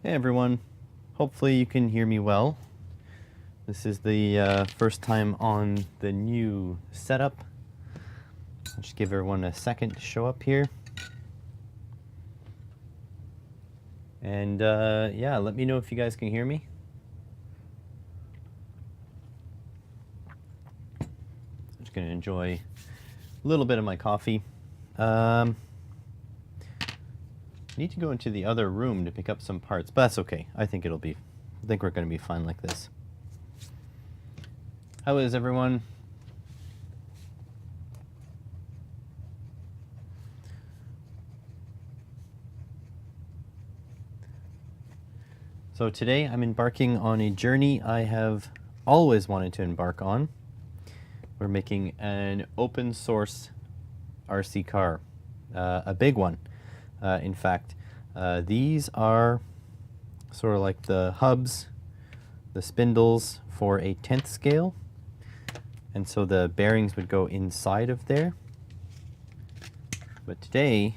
Hey everyone, hopefully you can hear me well. This is the first time on the new setup. I'll just give everyone a second to show up here. And yeah, let me know if you guys can hear me. I'm just gonna enjoy a little bit of my coffee. I need to go into the other room to pick up some parts, but that's okay. I think we're gonna be fine like this. How is everyone? So today I'm embarking on a journey I have always wanted to embark on. We're making an open source RC car, a big one. In fact, these are sort of like the hubs, the spindles for a 10th scale. And so the bearings would go inside of there. But today,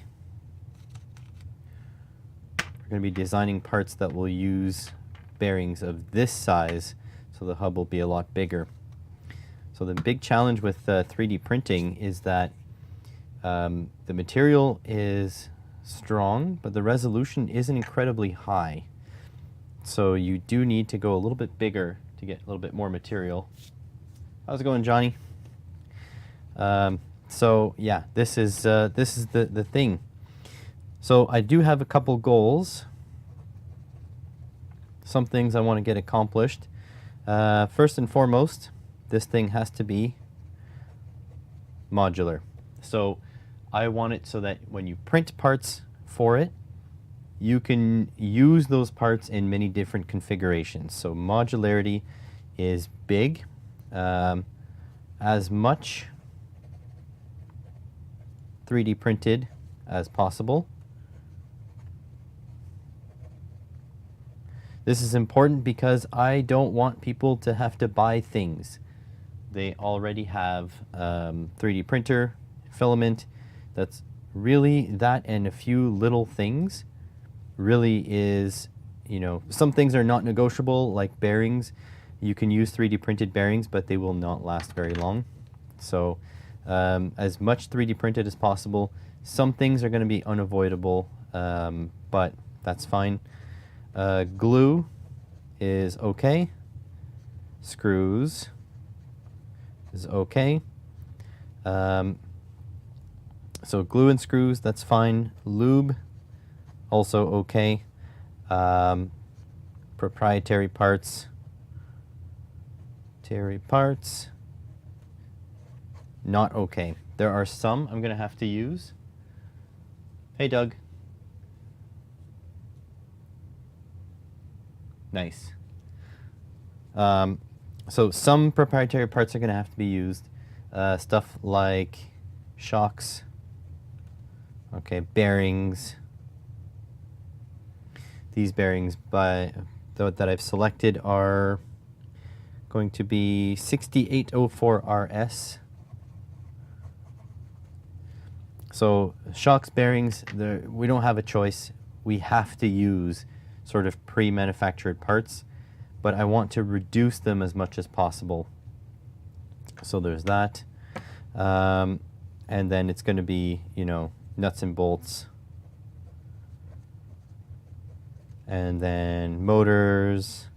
we're going to be designing parts that will use bearings of this size, so the hub will be a lot bigger. So the big challenge with 3D printing is that the material is strong, but the resolution isn't incredibly high. So you do need to go a little bit bigger to get a little bit more material. How's it going, Johnny? So yeah, this is the thing. So I do have a couple goals. Some things I want to get accomplished. First and foremost, this thing has to be modular. So I want it so that when you print parts for it, you can use those parts in many different configurations. So modularity is big. As much 3D printed as possible. This is important because I don't want people to have to buy things. They already have 3D printer, filament. That's really that, and a few little things really is, you know, some things are not negotiable, like bearings. You can use 3D printed bearings, but they will not last very long. So as much 3D printed as possible. Some things are going to be unavoidable, but that's fine. Glue is okay. Screws is okay. So glue and screws, that's fine. Lube, also okay. Proprietary parts. Not okay. There are some I'm going to have to use. Hey, Doug. Nice. So some proprietary parts are going to have to be used. Stuff like shocks, okay, bearings. These bearings that I've selected are going to be 6804RS. So shocks, bearings, we don't have a choice. We have to use sort of pre-manufactured parts, but I want to reduce them as much as possible. So there's that. And then it's going to be, you know, nuts and bolts. And then motors,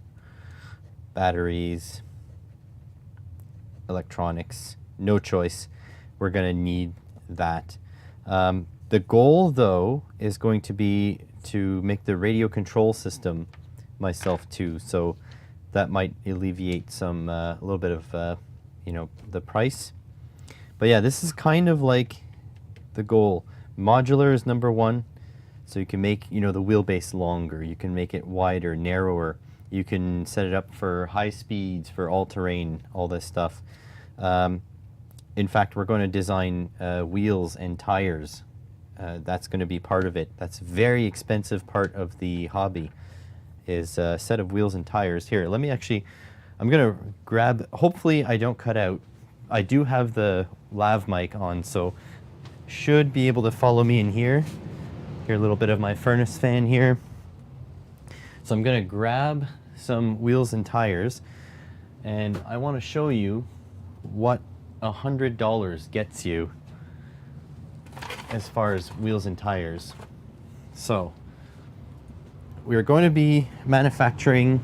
batteries, electronics. No choice. We're going to need that. The goal, though, is going to be to make the radio control system myself too. So that might alleviate some a little bit of you know, the price. But yeah, this is kind of like the goal. Modular is number one. So you can make, you know, the wheelbase longer. You can make it wider, narrower. You can set it up for high speeds, for all-terrain, all this stuff. In fact, we're going to design wheels and tires. That's going to be part of it. That's a very expensive part of the hobby, is a set of wheels and tires. Here, let me actually, I'm going to grab, hopefully I don't cut out. I do have the lav mic on, so should be able to follow me in here. Hear a little bit of my furnace fan here. So I'm going to grab some wheels and tires, and I want to show you what $100 gets you as far as wheels and tires. So we're going to be manufacturing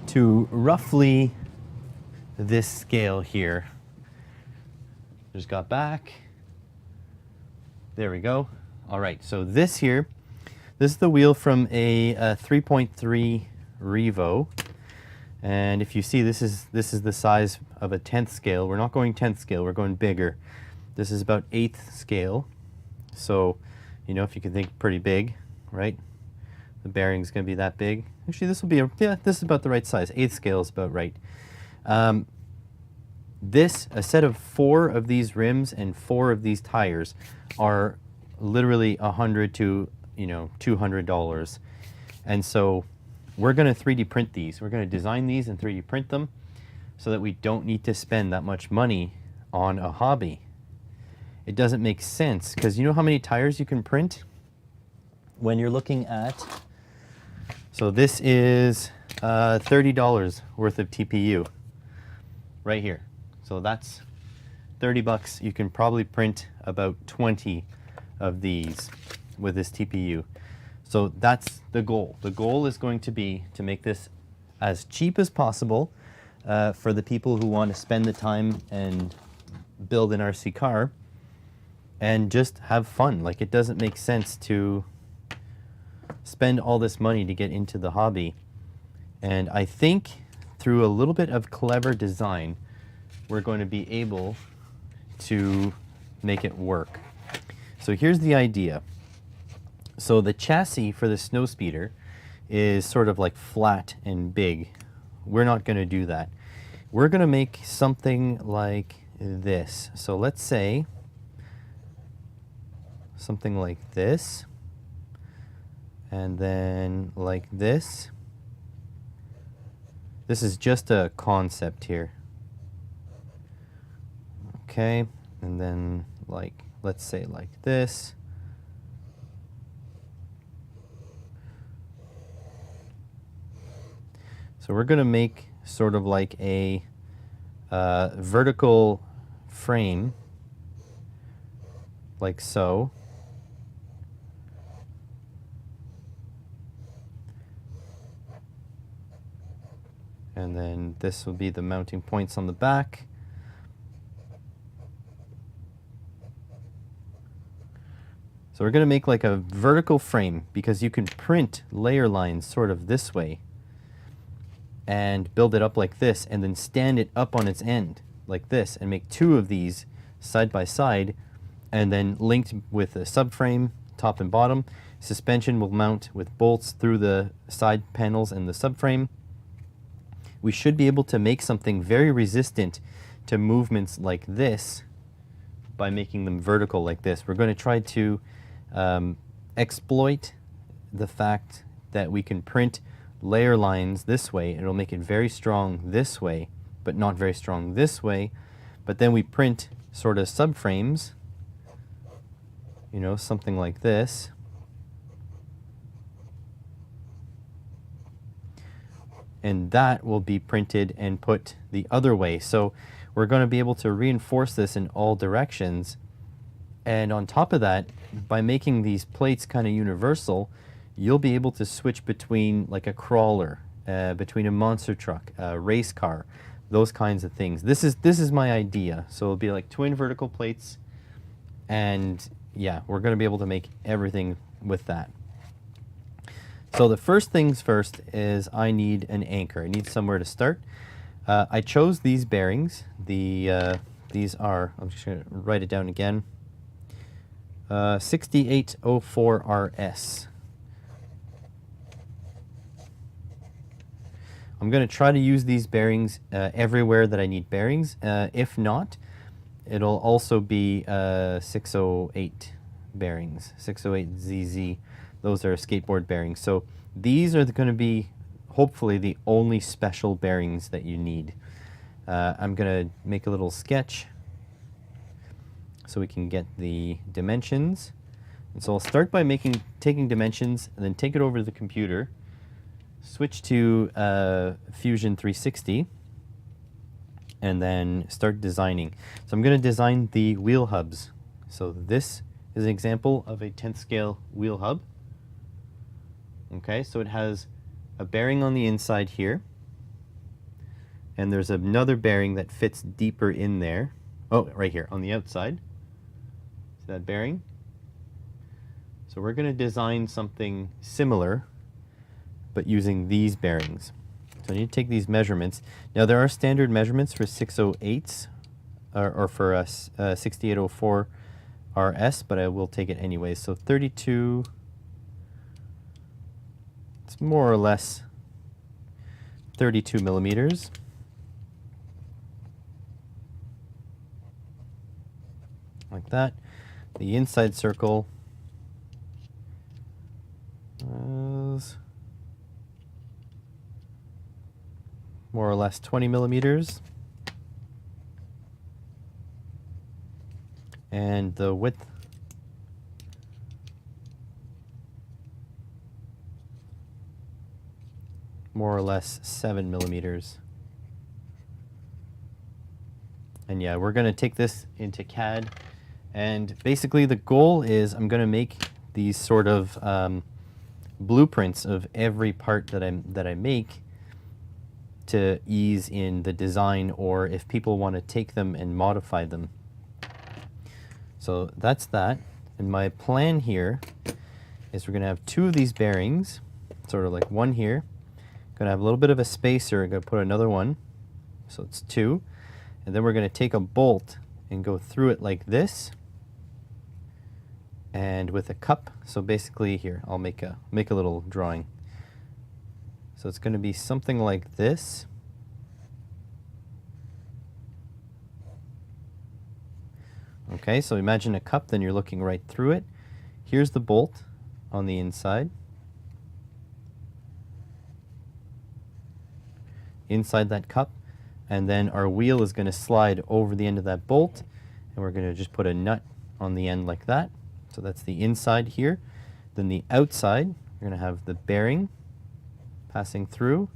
to roughly this scale here. Just got back. There we go. All right, so this here, this is the wheel from a 3.3 Revo. And if you see, this is the size of a 10th scale. We're not going 10th scale, we're going bigger. This is about 8th scale. So, you know, if you can think pretty big, right? The bearing's gonna be that big. Actually, this will be, yeah, this is about the right size. 8th scale is about right. A set of 4 of these rims and 4 of these tires are literally $100 to, you know, $200. And so we're gonna 3D print these. We're gonna design these and 3D print them so that we don't need to spend that much money on a hobby. It doesn't make sense, because you know how many tires you can print when you're looking at, so this is $30 worth of TPU right here. So that's 30 bucks. You can probably print about 20 of these with this TPU. So that's the goal. The goal is going to be to make this as cheap as possible for the people who want to spend the time and build an RC car and just have fun. Like, it doesn't make sense to spend all this money to get into the hobby. And I think through a little bit of clever design, we're going to be able to make it work. So here's the idea. So the chassis for the snowspeeder is sort of like flat and big. We're not going to do that. We're going to make something like this. So let's say something like this, and then like this. This is just a concept here. Okay, and then like, let's say like this. So we're going to make sort of like a vertical frame, like so. And then this will be the mounting points on the back. So we're going to make like a vertical frame, because you can print layer lines sort of this way and build it up like this, and then stand it up on its end like this and make 2 of these side by side, and then linked with a subframe, top and bottom. Suspension will mount with bolts through the side panels and the subframe. We should be able to make something very resistant to movements like this by making them vertical like this. We're going to try to exploit the fact that we can print layer lines this way, and it'll make it very strong this way, but not very strong this way. But then we print sort of subframes, you know, something like this. And that will be printed and put the other way. So we're going to be able to reinforce this in all directions. And on top of that, by making these plates kind of universal, you'll be able to switch between like a crawler, between a monster truck, a race car, those kinds of things. This is my idea. So it'll be like twin vertical plates, and yeah, we're going to be able to make everything with that. So the first things first is I need an anchor. I need somewhere to start. I chose these bearings. These are, I'm just going to write it down again, 6804RS. I'm going to try to use these bearings everywhere that I need bearings. If not, it'll also be 608 bearings, 608ZZ. Those are skateboard bearings. So these are going to be hopefully the only special bearings that you need. I'm going to make a little sketch so we can get the dimensions. And so I'll start by taking dimensions and then take it over to the computer switch to Fusion 360 and then start designing. So I'm going to design the wheel hubs. So this is an example of a 10th scale wheel hub. Okay, so it has a bearing on the inside here, and there's another bearing that fits deeper in there. Oh, right here on the outside. See that bearing? So we're going to design something similar, but using these bearings. So I need to take these measurements. Now there are standard measurements for 608s or for 6804 RS, but I will take it anyways. So 32, it's more or less 32 millimeters. Like that. The inside circle is more or less 20 millimeters. And the width more or less 7 millimeters. And yeah, we're going to take this into CAD, and basically the goal is I'm going to make these sort of blueprints of every part that I make to ease in the design, or if people want to take them and modify them. So that's that. And my plan here is we're going to have two of these bearings, sort of like one here. Going to have a little bit of a spacer. I'm going to put another one, so it's two. And then we're going to take a bolt and go through it like this, and with a cup. So basically here, I'll make a little drawing. So it's going to be something like this. Okay, so imagine a cup, then you're looking right through it. Here's the bolt on the inside. Inside that cup, and then our wheel is going to slide over the end of that bolt, and we're going to just put a nut on the end like that. So that's the inside here. Then the outside, we're going to have the bearing passing through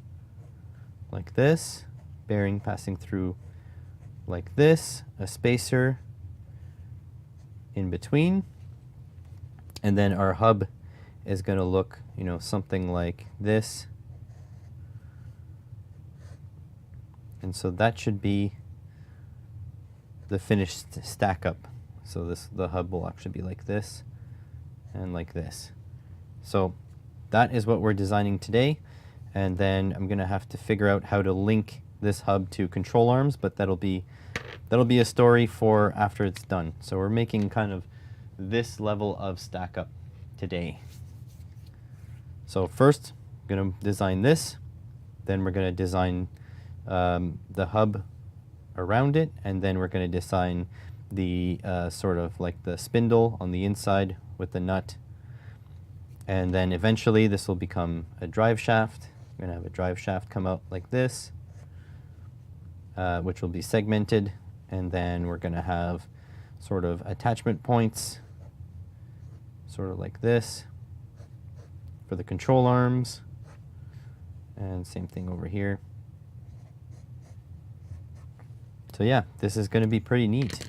like this, bearing passing through like this, a spacer in between, and then our hub is going to look, you know, something like this. And so that should be the finished stack up. So the hub will actually be like this and like this. So that is what we're designing today, and then I'm going to have to figure out how to link this hub to control arms, but that'll be a story for after it's done. So we're making kind of this level of stack up today. So first, I'm going to design this, then we're going to design the hub around it, and then we're going to design the sort of like the spindle on the inside with the nut, and then eventually this will become a drive shaft. We're going to have a drive shaft come out like this, which will be segmented, and then we're going to have sort of attachment points sort of like this for the control arms, and same thing over here. So yeah, this is going to be pretty neat.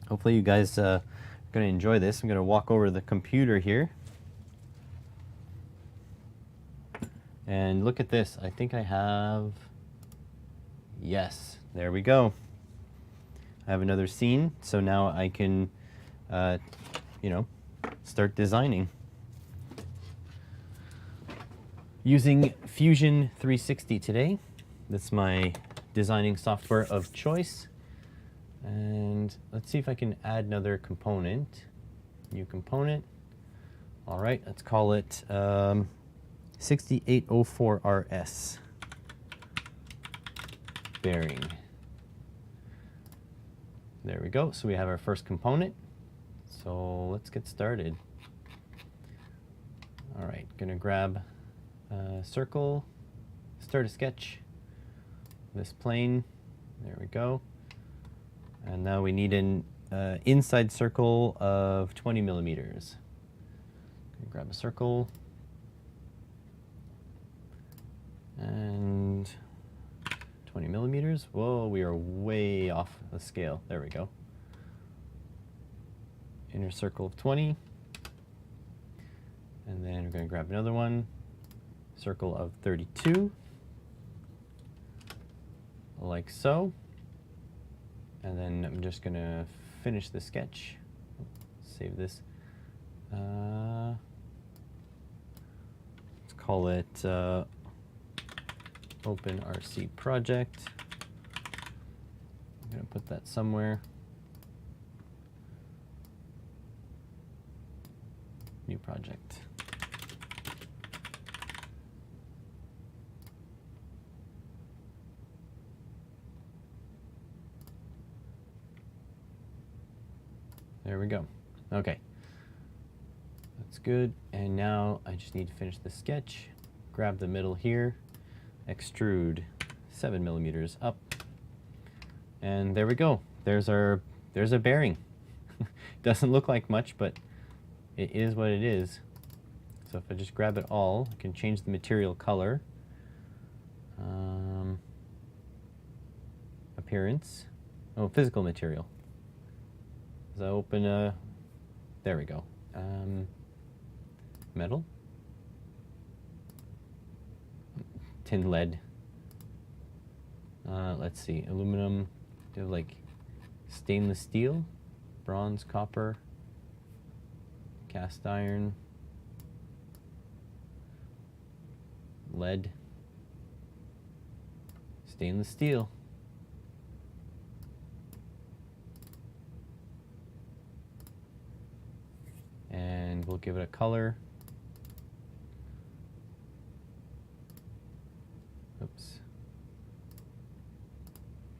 Hopefully you guys are going to enjoy this. I'm going to walk over the computer here. And look at this. I think I have... Yes, there we go. I have another scene, so now I can, you know, start designing. Using Fusion 360 today. That's my designing software of choice. And let's see if I can add another component. New component. All right, let's call it 6804 RS bearing. There we go. So we have our first component. So let's get started. All right, gonna grab a circle, start a sketch. This plane, there we go. And now we need an inside circle of 20 millimeters. Grab a circle. And 20 millimeters. Whoa, we are way off the scale. There we go. Inner circle of 20. And then we're going to grab another one. Circle of 32. Like so. And then I'm just going to finish the sketch. Save this. Let's call it Open RC Project. I'm going to put that somewhere. New project. There we go. Okay. That's good. And now I just need to finish the sketch. Grab the middle here. Extrude 7 millimeters up. And there we go. There's a bearing. Doesn't look like much, but it is what it is. So if I just grab it all, I can change the material color. Appearance. Oh, physical material. As I open a, there we go. Metal. Tin lead. Let's see, aluminum. Do you have like stainless steel, bronze, copper, cast iron, lead, stainless steel. And we'll give it a color. Oops.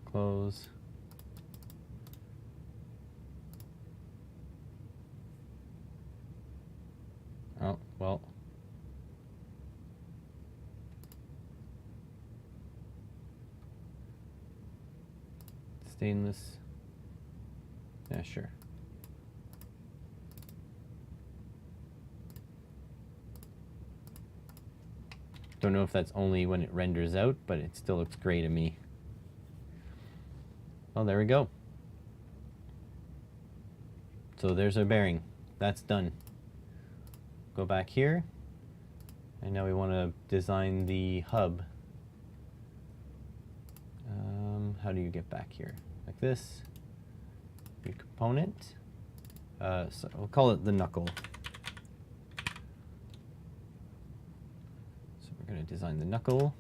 Close. Oh, well. Stainless. Yeah, sure. Don't know if that's only when it renders out, but it still looks gray to me. Oh, there we go. So there's our bearing. That's done. Go back here. And now we want to design the hub. How do you get back here? Like this. New component. So we'll call it the knuckle. We're going to design the knuckle.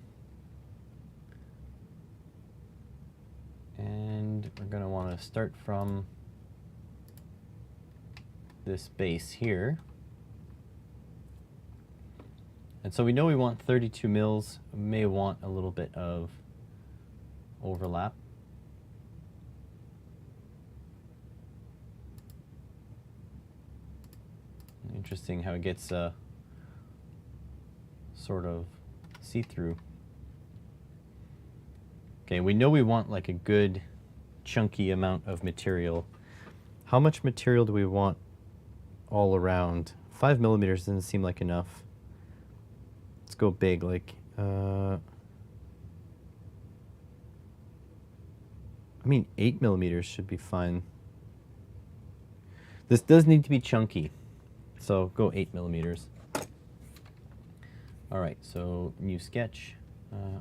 And we're going to want to start from this base here. And so we know we want 32 mils. We may want a little bit of overlap. Interesting how it gets sort of see-through. Okay, we know we want like a good chunky amount of material. How much material do we want all around? 5 millimeters doesn't seem like enough. Let's go big, like I mean 8 millimeters should be fine. This does need to be chunky, so go 8 millimeters. All right, so new sketch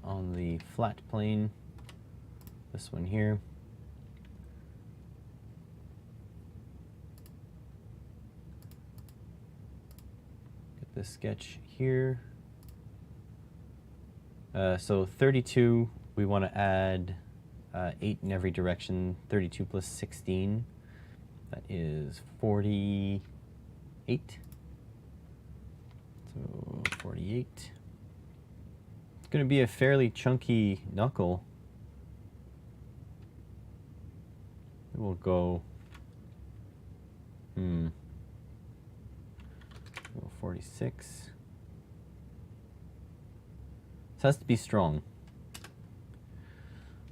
on the flat plane, this one here. Get this sketch here. So 32, we want to add 8 in every direction. 32 plus 16, that is 48. So 48. It's going to be a fairly chunky knuckle. We'll go 46. This has to be strong.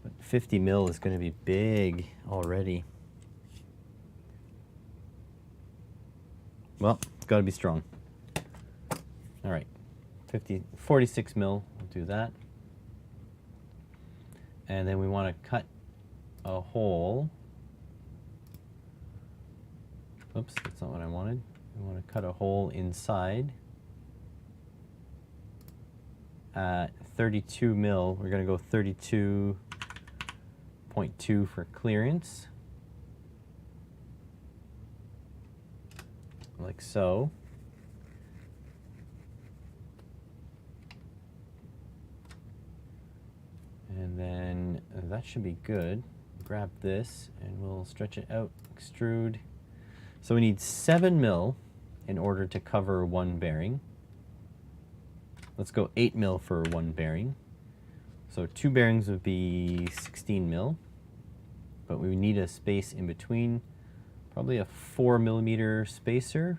But 50 mil is going to be big already. Well, it's got to be strong. All right, 46 mil, we'll do that. And then we want to cut a hole. Oops, that's not what I wanted. We want to cut a hole inside at 32 mil. We're going to go 32.2 for clearance, like so. And then that should be good. Grab this and we'll stretch it out, extrude. So we need 7 mil in order to cover one bearing. Let's go 8 mil for one bearing. So 2 bearings would be 16 mil, but we need a space in between, probably a 4 millimeter spacer.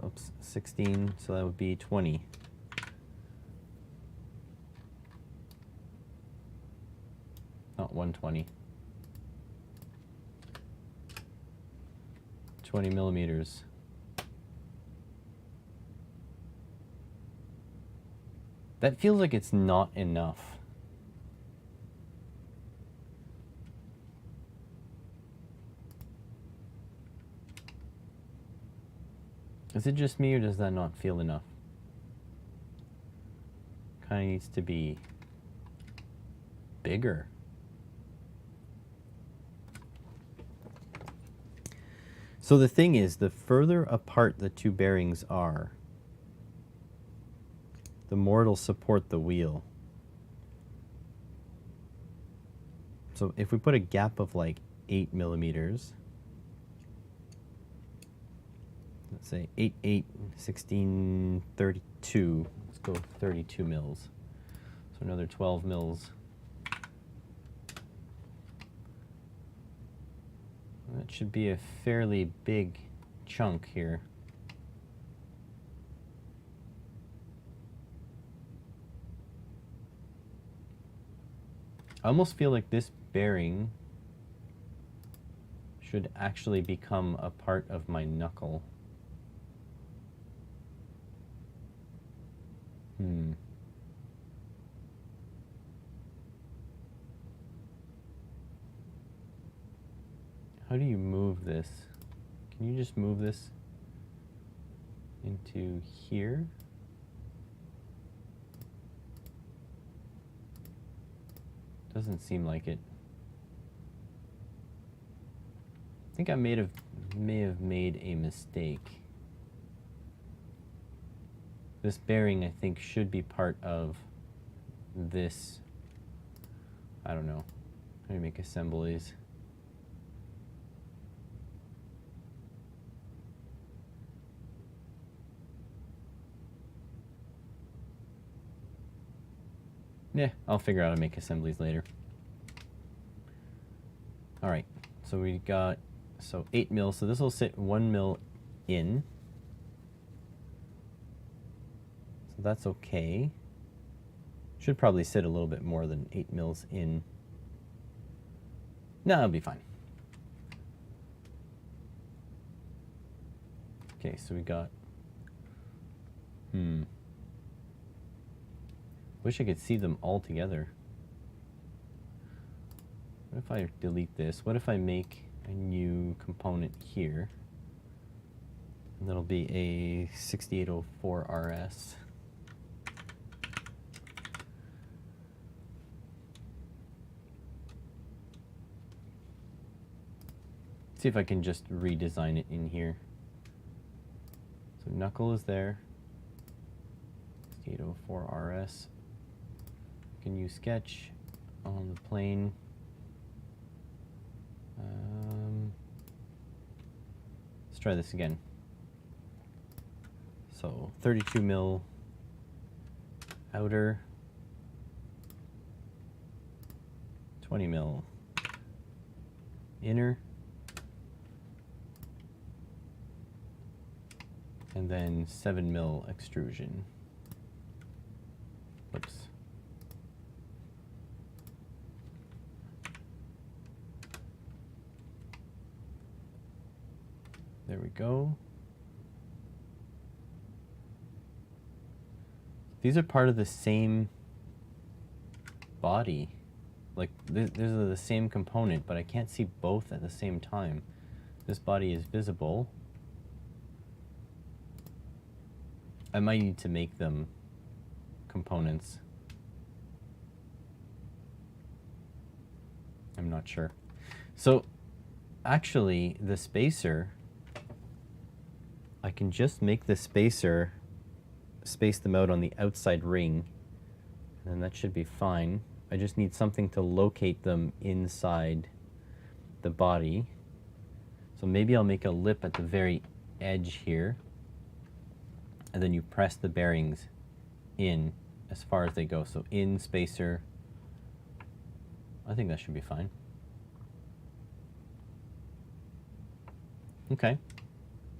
Oops, 16, so that would be 20. Not 120. 20 millimeters. That feels like it's not enough. Is it just me or does that not feel enough? Kind of needs to be bigger. So the thing is, the further apart the two bearings are, the more it'll support the wheel. So if we put a gap of like 8 millimeters, let's say 8, 8, 16, 32, let's go 32 mils. So another 12 mils. That should be a fairly big chunk here. I almost feel like this bearing should actually become a part of my knuckle. How do you move this? Can you just move this into here? Doesn't seem like it. I think I may have made a mistake. This bearing, I think, should be part of this. I don't know. How do you make assemblies? Yeah, I'll figure out how to make assemblies later. All right, so we got 8 mil. So this will sit 1 mil in. So that's okay. Should probably sit a little bit more than 8 mils in. No, it'll be fine. Okay, so we got. Wish I could see them all together. What if I delete this? What if I make a new component here? And that'll be a 6804 RS. See if I can just redesign it in here. So knuckle is there. 6804 RS. Can use sketch on the plane. Let's try this again. So 32 mil outer, 20 mil inner, and then 7 mil extrusion. Oops. There we go. These are part of the same body. Like, these are the same component, but I can't see both at the same time. This body is visible. I might need to make them components. I'm not sure. So, actually, the spacer, I can just make the spacer, space them out on the outside ring, and that should be fine. I just need something to locate them inside the body. So maybe I'll make a lip at the very edge here, and then you press the bearings in as far as they go. So in spacer, I think that should be fine. Okay,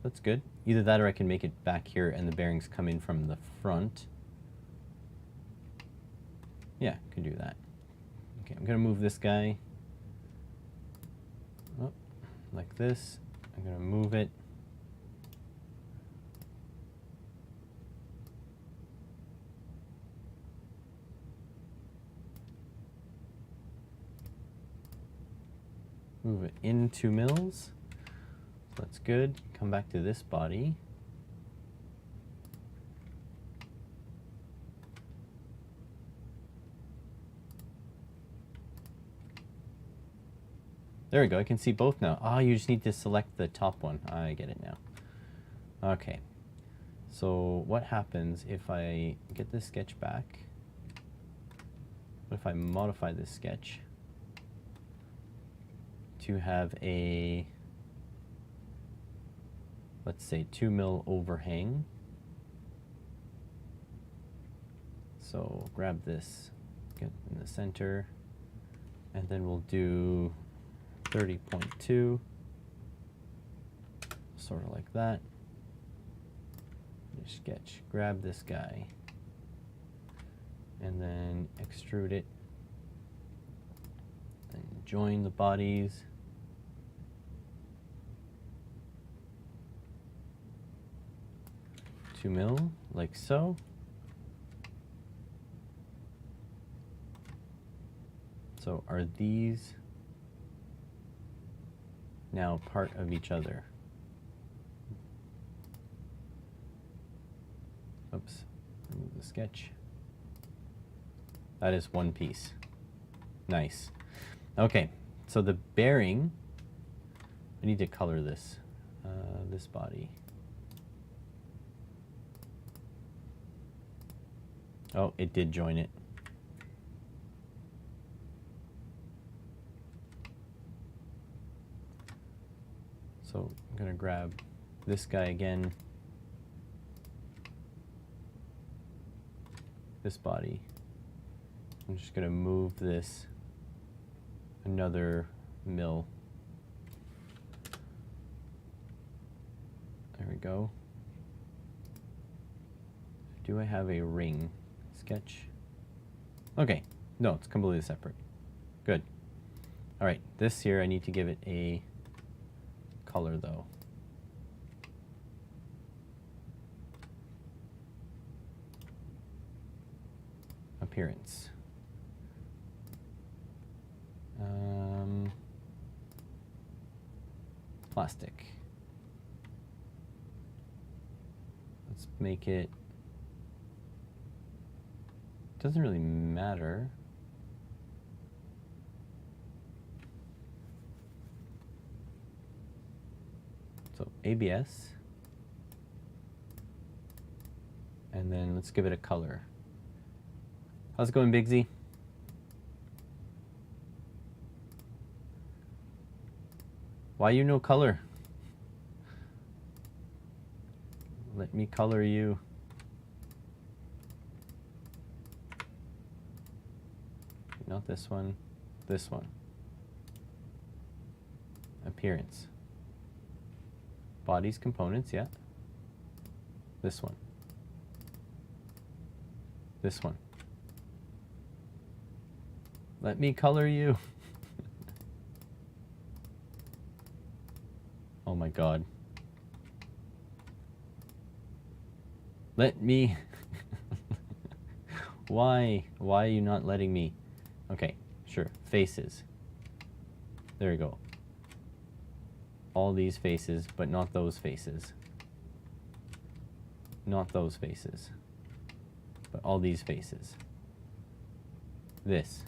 that's good. Either that or I can make it back here and the bearings come in from the front. Yeah, could do that. Okay, I'm gonna move this guy up like this. I'm gonna move it. Move it in 2 mils. That's good. Come back to this body. There we go. I can see both now. Ah, you just need to select the top one. I get it now. Okay. So what happens if I get this sketch back? What if I modify this sketch to have a, let's say, 2 mil overhang? So grab this, get in the center, and then we'll do 30.2, sort of like that. Sketch, grab this guy, and then extrude it, and join the bodies. Two mil, like so. So are these now part of each other? Oops, remove the sketch. That is one piece. Nice. Okay, so the bearing, I need to color this, this body. Oh, it did join it. So I'm gonna grab this guy again, this body. I'm just gonna move this another mil. There we go. Do I have a ring sketch? Okay, no, it's completely separate. Good. All right, this here I need to give it a color though. Appearance. Plastic. Let's make it, doesn't really matter. So ABS, and then let's give it a color. How's it going, Big Z? Why you no color? Let me color you. Not this one, this one. Appearance. Bodies, components, yeah. This one. This one. Let me color you. Oh my God. Why are you not letting me? Okay, sure, faces. There we go. All these faces, but not those faces. Not those faces. But all these faces. This.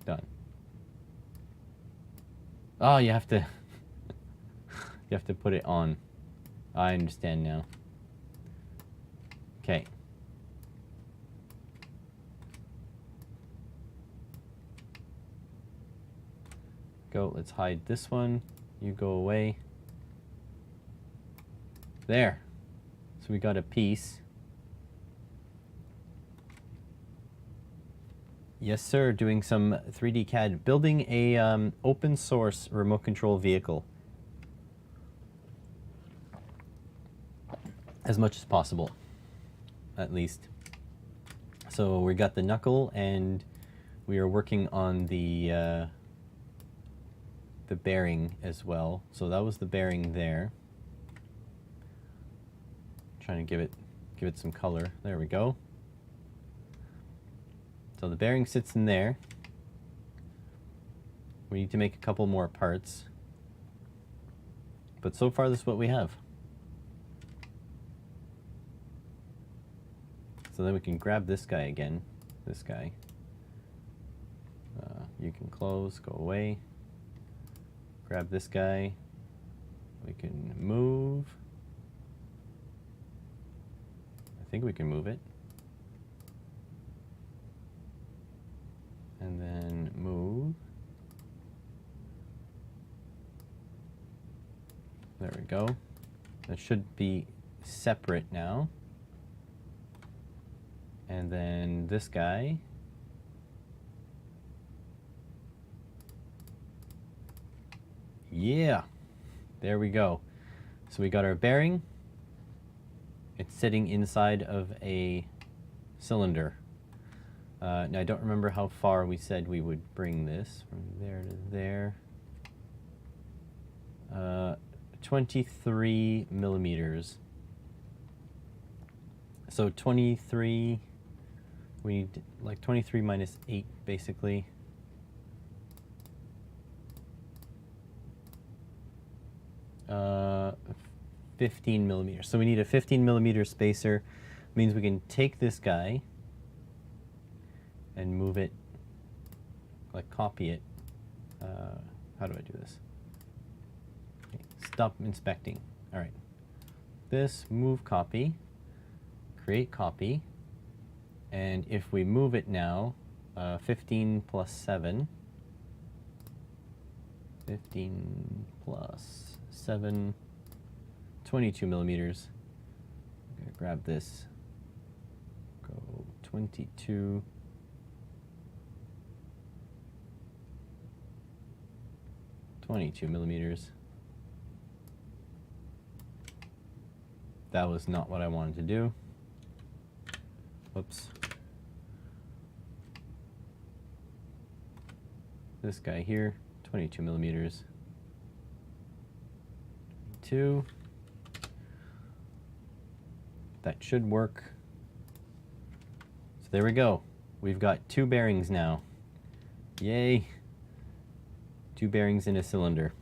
Done. Oh, you have to you have to put it on. I understand now. Okay. Go, let's hide this one. You go away. There. So we got a piece. Yes, sir. Doing some 3D CAD. Building a open source remote control vehicle. As much as possible, at least. So we got the knuckle, and we are working on the bearing as well. So that was the bearing there. Trying to give it some color. There we go. So the bearing sits in there. We need to make a couple more parts. But so far this is what we have. So then we can grab this guy again. This guy. You can close, go away. Grab this guy. We can move. I think we can move it. And then move. There we go. That should be separate now. And then this guy. Yeah, there we go. So we got our bearing. It's sitting inside of a cylinder. Now I don't remember how far we said we would bring this. From there to there. 23 millimeters. So 23, we need like 23 minus 8 basically. Uh, 15 millimeters. So we need a 15 millimeter spacer. Means we can take this guy and move it, like copy it. How do I do this? Okay, stop inspecting. All right. This, move copy, create copy. And if we move it now, 15 plus 7, 15 plus 7, 22 millimeters. I'm gonna grab this, go 22. $22 millimeters. That was not what I wanted to do. Whoops. This guy here, 22 millimeters. 22. That should work. So there we go. We've got 2 bearings now. Yay. 2 bearings in a cylinder.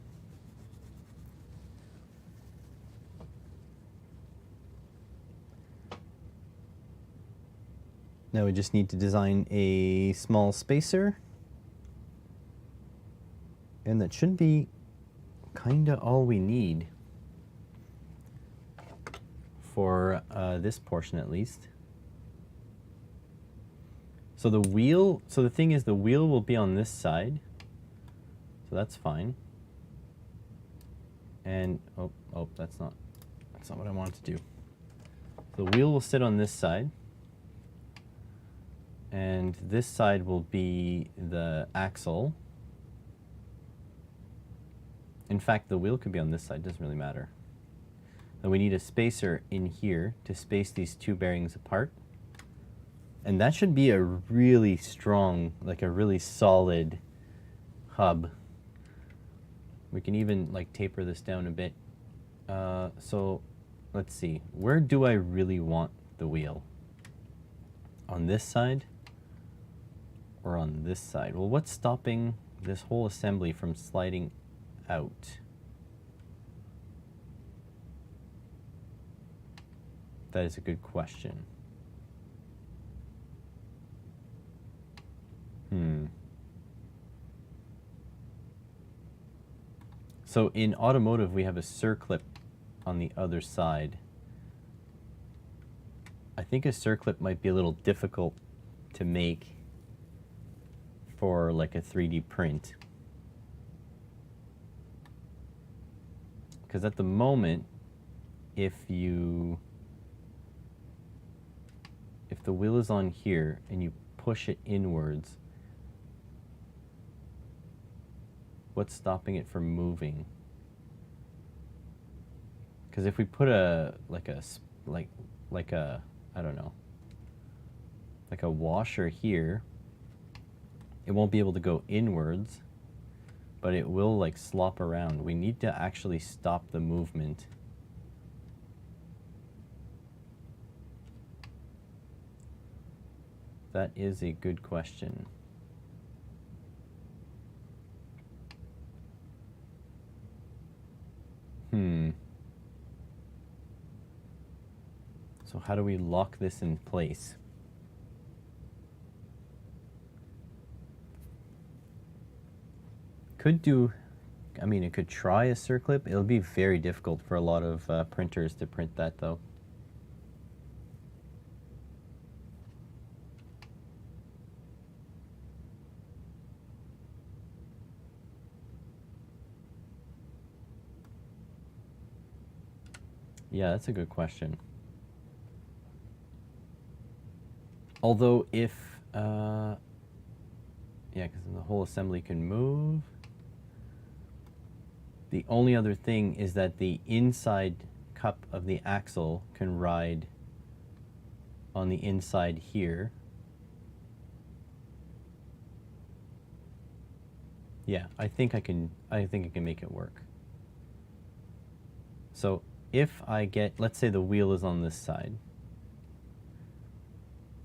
Now we just need to design a small spacer. And that should be kinda all we need for this portion at least. So the wheel, so the thing is the wheel will be on this side. So that's fine. And, oh, that's not what I wanted to do. The wheel will sit on this side. And this side will be the axle. In fact, the wheel could be on this side, doesn't really matter. Then we need a spacer in here to space these 2 bearings apart. And that should be a really strong, like a really solid hub. We can even like taper this down a bit. So let's see, where do I really want the wheel? on this side or on this side? Well, what's stopping this whole assembly from sliding out? That is a good question. So in automotive, we have a circlip on the other side. I think a circlip might be a little difficult to make for like a 3D print. Because at the moment, if the wheel is on here and you push it inwards, what's stopping it from moving? Because if we put a I don't know, like a washer here, it won't be able to go inwards, but it will like slop around. We need to actually stop the movement. That is a good question. So how do we lock this in place? I mean, it could try a circlip. It'll be very difficult for a lot of printers to print that though. Yeah, that's a good question. Although if, yeah, because the whole assembly can move. The only other thing is that the inside cup of the axle can ride on the inside here. Yeah, I think I can make it work. So if I get, let's say the wheel is on this side,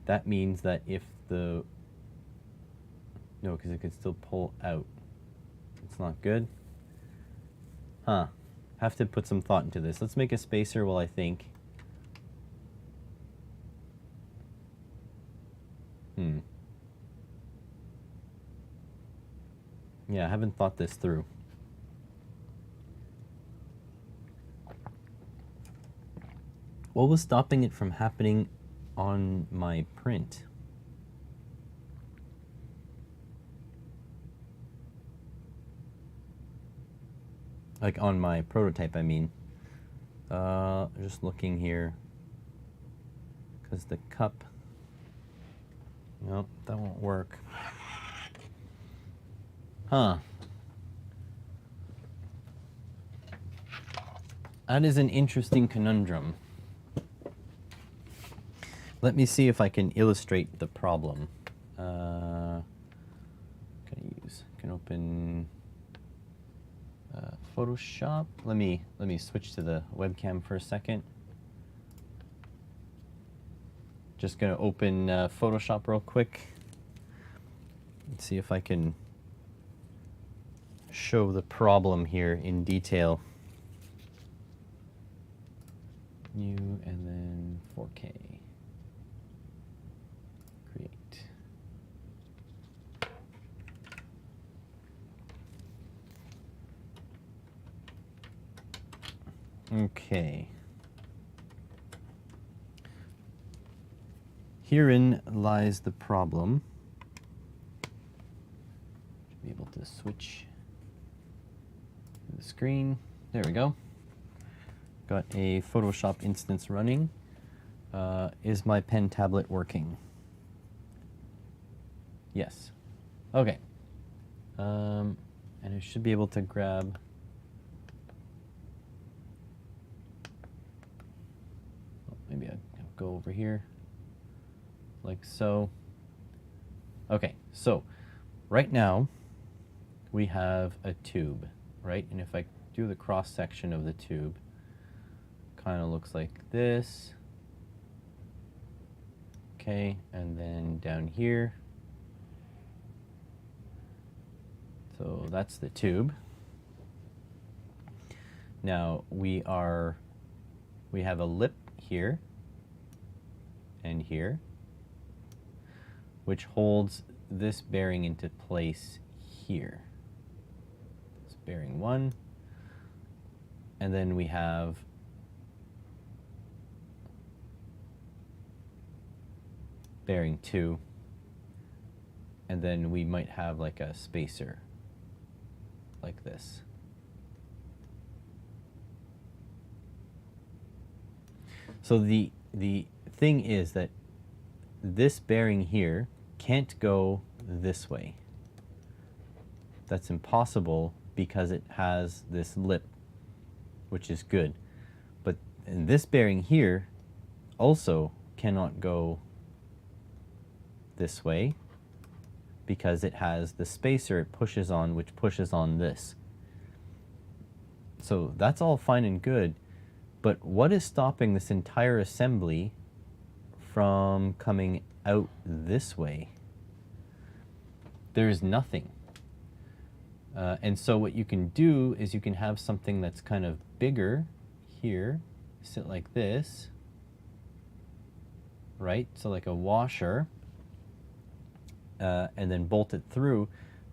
that means that if no, because it could still pull out. It's not good. Huh. Have to put some thought into this. Let's make a spacer while I think. Yeah, I haven't thought this through. What was stopping it from happening on my print? Like on my prototype, I mean. Just looking here. Because the cup... Nope, that won't work. Huh. That is an interesting conundrum. Let me see if I can illustrate the problem. Can open Photoshop. Let me switch to the webcam for a second. Just gonna open Photoshop real quick. Let's see if I can show the problem here in detail. New and then 4K. Create. Okay. Herein lies the problem. Should be able to switch the screen. There we go. Got a Photoshop instance running. Is my pen tablet working? Yes. Okay. And I should be able to grab... Maybe I'll go over here, like so. Okay, so right now we have a tube, right? And if I do the cross section of the tube, kind of looks like this. Okay, and then down here. So that's the tube. Now we have a lip here and here, which holds this bearing into place here. It's bearing 1. And then we have bearing 2. And then we might have like a spacer like this. So the thing is that this bearing here can't go this way. That's impossible because it has this lip, which is good. But this bearing here also cannot go this way because it has the spacer it pushes on, which pushes on this. So that's all fine and good, but what is stopping this entire assembly from coming out this way? There's nothing. And so what you can do is you can have something that's kind of bigger here, sit like this, right? So like a washer, and then bolt it through.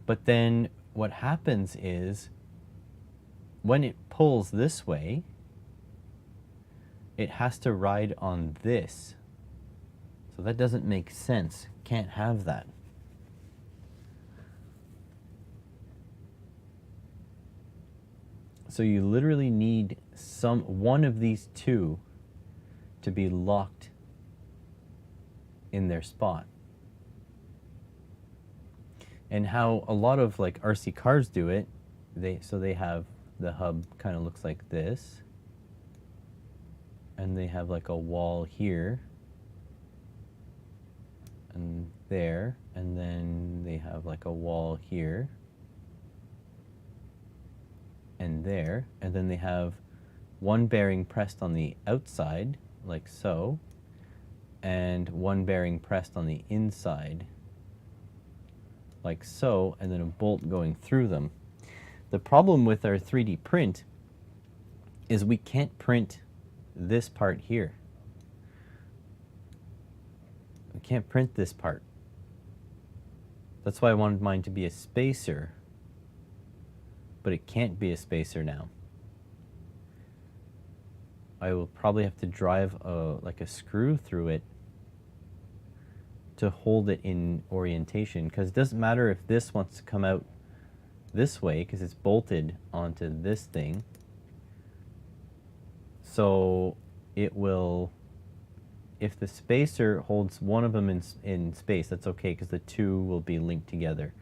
But then what happens is when it pulls this way, it has to ride on this. So that doesn't make sense. Can't have that. So you literally need one of these two to be locked in their spot. And how a lot of like RC cars do it, they have the hub kind of looks like this, and they have like a wall here and there, and then they have like a wall here and there, and then they have one bearing pressed on the outside like so, and one bearing pressed on the inside like so, and then a bolt going through them. The problem with our 3D print is we can't print this part here. We can't print this part. That's why I wanted mine to be a spacer, but it can't be a spacer now. I will probably have to drive like a screw through it to hold it in orientation, because it doesn't matter if this wants to come out this way because it's bolted onto this thing. So it will, if the spacer holds one of them in space, that's okay because the two will be linked together.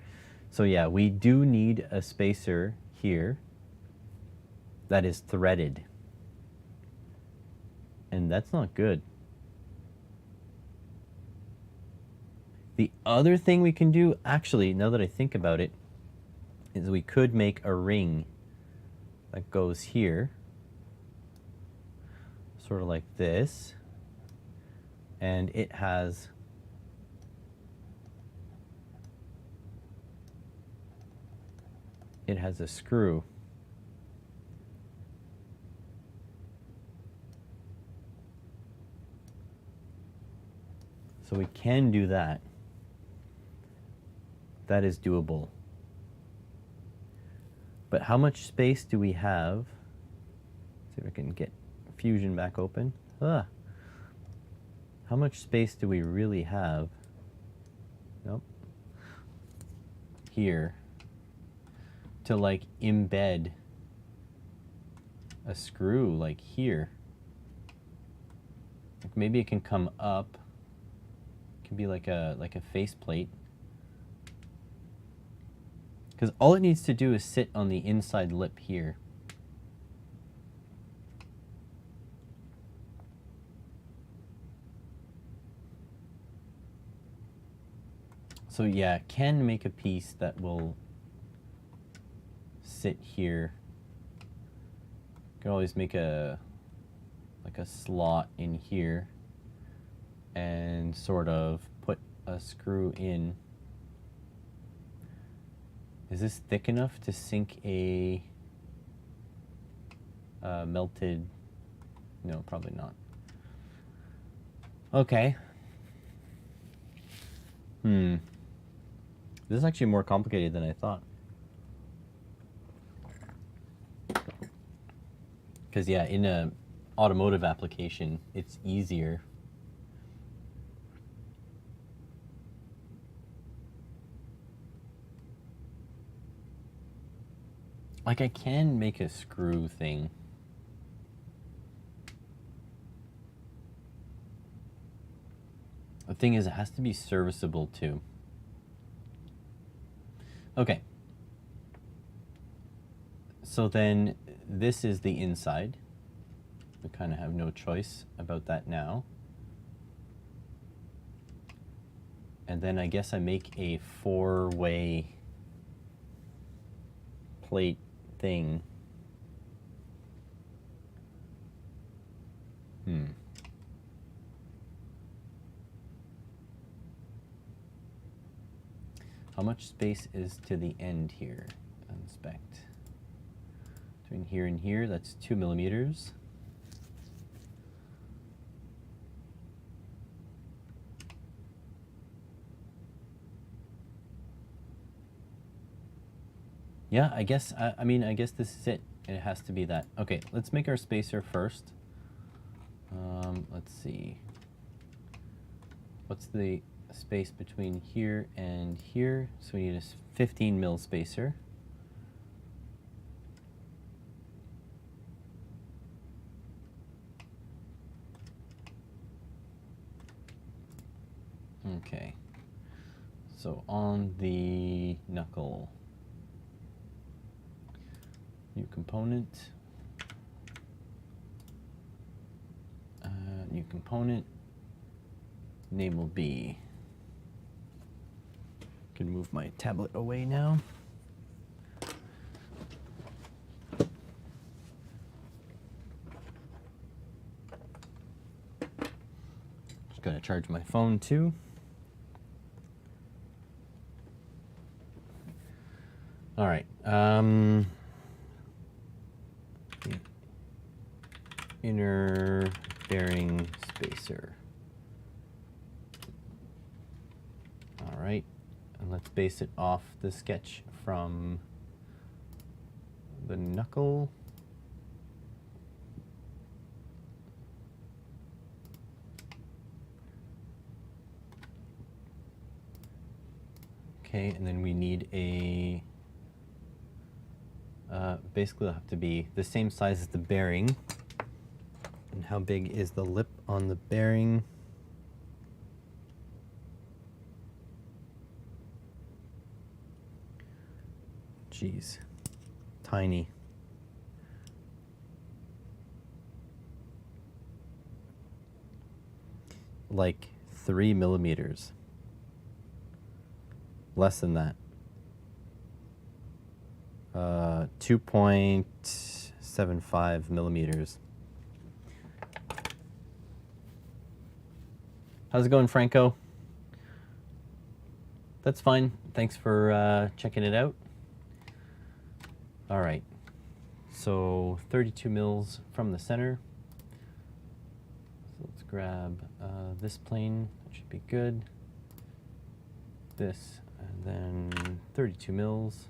So yeah, we do need a spacer here that is threaded, and that's not good. The other thing we can do, actually, now that I think about it, is we could make a ring that goes here, sort of like this, and it has a screw. So we can do that. That is doable. But how much space do we have? See if I can get Fusion back open. How much space do we really have? Nope. Here. To like embed a screw like here. Like maybe it can come up. It can be like a faceplate. Because all it needs to do is sit on the inside lip here. So yeah, it can make a piece that will sit here. You can always make like a slot in here, and sort of put a screw in. Is this thick enough to sink a melted? No, probably not. Okay. This is actually more complicated than I thought. Because yeah, in a automotive application, it's easier. Like I can make a screw thing. The thing is, it has to be serviceable too. Okay. So then this is the inside. We kind of have no choice about that now. And then I guess I make a 4-way plate thing. How much space is to the end here? Inspect. Between here and here, that's 2 millimeters. Yeah, I guess, I mean, I guess this is it. It has to be that. Okay, let's make our spacer first. Let's see. What's the space between here and here? So we need a 15 mil spacer. Okay. So on the knuckle, new component, name will be, can move my tablet away now. Just gotta charge my phone too. All right. Inner bearing spacer. All right, and let's base it off the sketch from the knuckle. Okay, and then we need a, basically it'll have to be the same size as the bearing. And how big is the lip on the bearing? Jeez, tiny. Like 3 millimeters. Less than that. 2.75 millimeters. How's it going, Franco? That's fine. Thanks for checking it out. All right. So 32 mils from the center. So let's grab this plane. That should be good. This, and then 32 mils.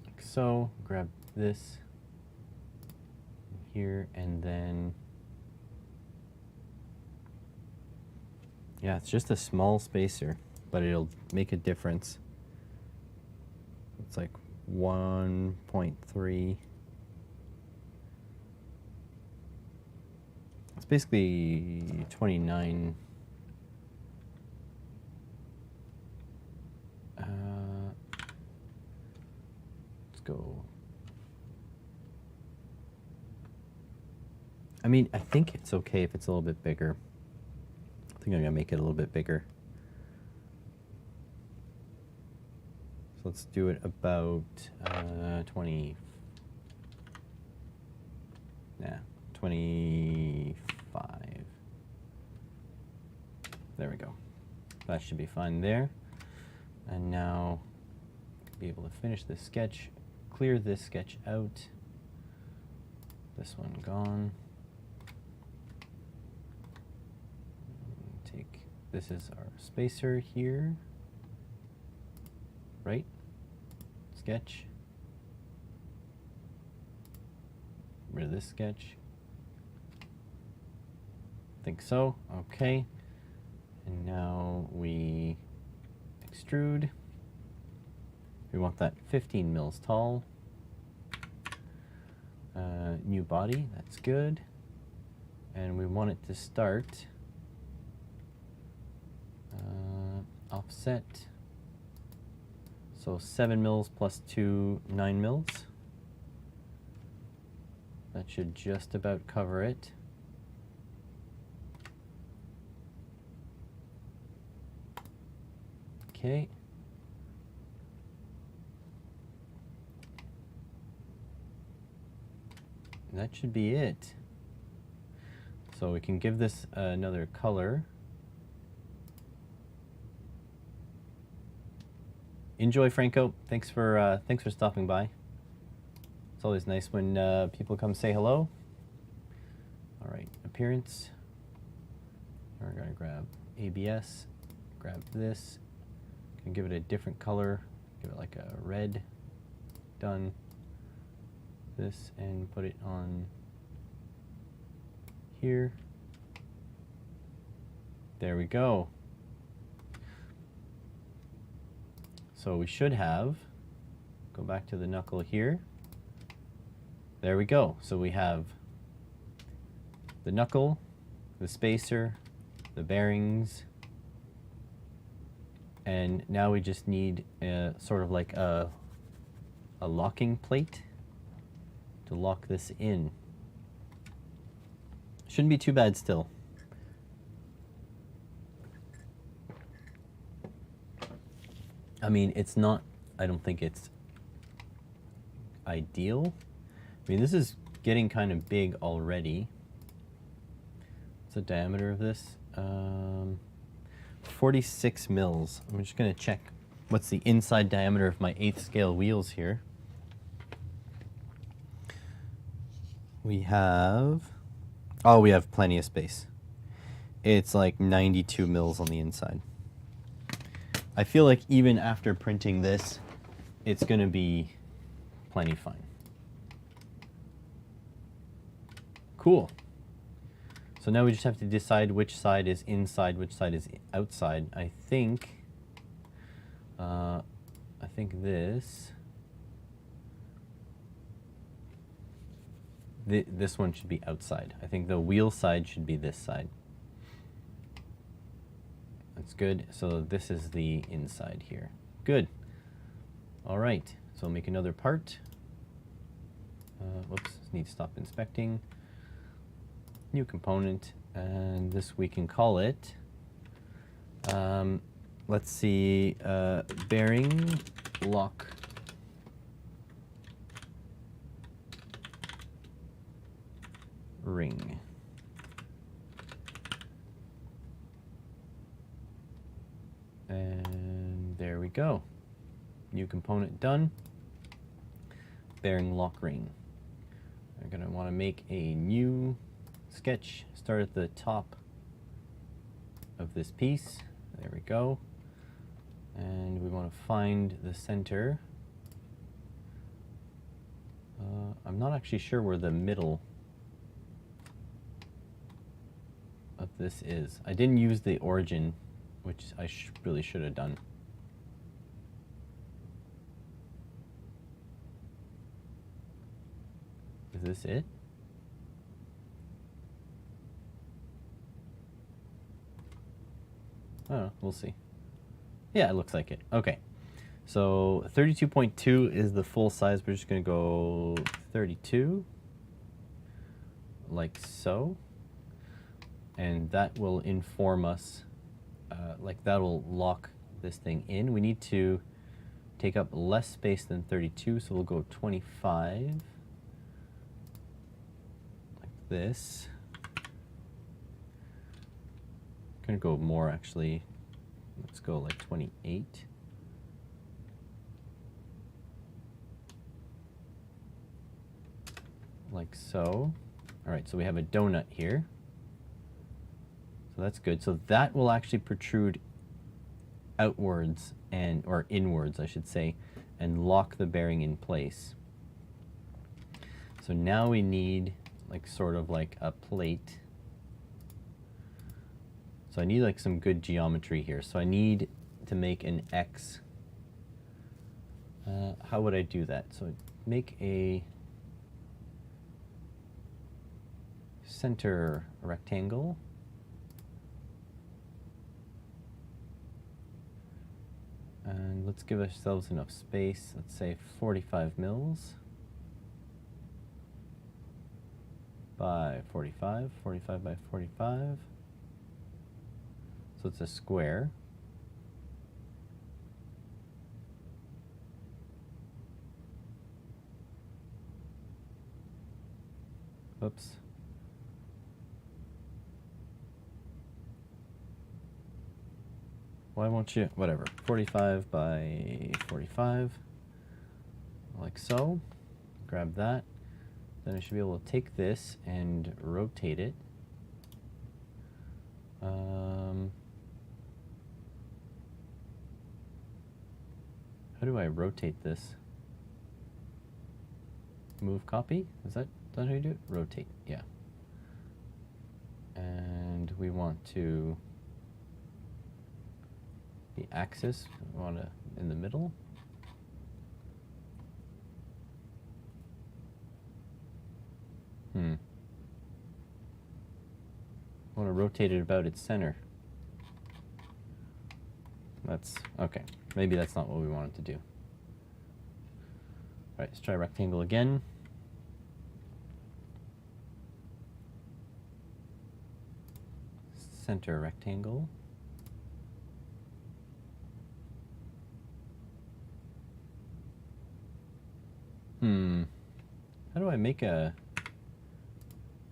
Like so. Grab this here, and then yeah, it's just a small spacer, but it'll make a difference. It's like 1.3. It's basically 29. Let's go. I mean, I think it's okay if it's a little bit bigger. I think I'm gonna make it a little bit bigger. So let's do it about 20. Nah, 25. There we go. That should be fine there. And now be able to finish this sketch, clear this sketch out. This one gone. Take, this is our spacer here, right? Sketch. Rid of this sketch. Think so. Okay. And now we extrude. We want that 15 mils tall. New body, that's good. And we want it to start offset. So 7 mils plus 2, 9 mils. That should just about cover it. Okay. That should be it. So we can give this another color. Enjoy, Franco. Thanks for stopping by. It's always nice when people come say hello. All right, appearance. We're gonna grab ABS, grab this, can give it a different color, give it like a red. Done. This and put it on here. There we go. So we should have, go back to the knuckle here. There we go. So we have the knuckle, the spacer, the bearings, and now we just need sort of like a locking plate to lock this in. Shouldn't be too bad still. I mean, it's not, I don't think it's ideal. I mean, this is getting kind of big already. What's the diameter of this? 46 mils. I'm just gonna check what's the inside diameter of my 8th scale wheels here. We have, oh, we have plenty of space. It's like 92 mils on the inside. I feel like even after printing this, it's going to be plenty fine. Cool. So now we just have to decide which side is inside, which side is outside. I think this one should be outside. I think the wheel side should be this side. That's good. So this is the inside here. Good. All right. So I'll make another part. Whoops. Need to stop inspecting. New component. And this we can call it. Let's see. Bearing lock. Ring. And there we go. New component done. Bearing lock ring. I'm going to want to make a new sketch. Start at the top of this piece. There we go. And we want to find the center. I'm not actually sure where the middle of this is. I didn't use the origin, which I really should have done. Is this it? I don't know, we'll see. Yeah, it looks like it. Okay. So 32.2 is the full size. We're just going to go 32, like so. And that will inform us, like that will lock this thing in. We need to take up less space than 32, so we'll go 25, like this. I'm gonna go more actually. Let's go like 28. Like so. All right, so we have a donut here. So that's good. So that will actually protrude outwards or inwards, I should say, and lock the bearing in place. So now we need like sort of like a plate. So I need like some good geometry here. So I need to make an X. How would I do that? So make a center rectangle. And let's give ourselves enough space. Let's say 45 mils by 45, 45 by 45. So it's a square. Oops. Why won't you? Whatever. 45 by 45. Like so. Grab that. Then I should be able to take this and rotate it. How do I rotate this? Move copy? Is that how you do it? Rotate, yeah. And we want to, the axis, we want to in the middle. I want to rotate it about its center. That's, okay, maybe that's not what we wanted to do. All right, let's try rectangle again. Center rectangle. How do I make a,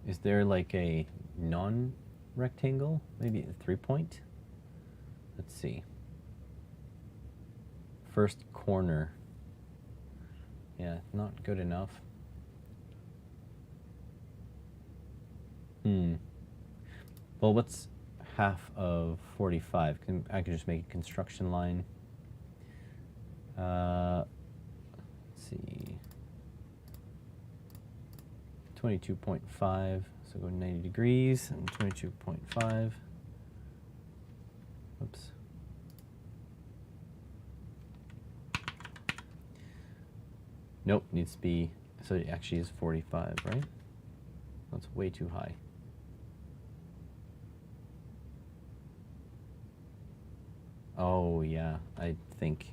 is there like a non-rectangle? Maybe a 3-point? Let's see. First corner. Yeah, not good enough. Well, what's half of 45? I could just make a construction line. Let's see. 22.5, so go 90 degrees and 22.5. Oops. Nope, needs to be, so it actually is 45, right? That's way too high. Oh yeah, I think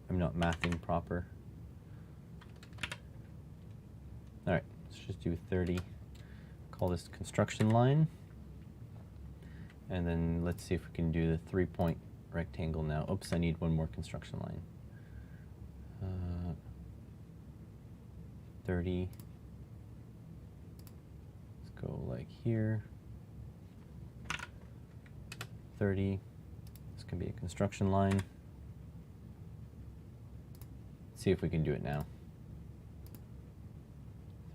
I'm not mathing proper. All right, let's just do 30. Call this construction line. And then let's see if we can do the 3-point rectangle now. Oops, I need one more construction line. 30. Let's go like here. 30. This can be a construction line. Let's see if we can do it now.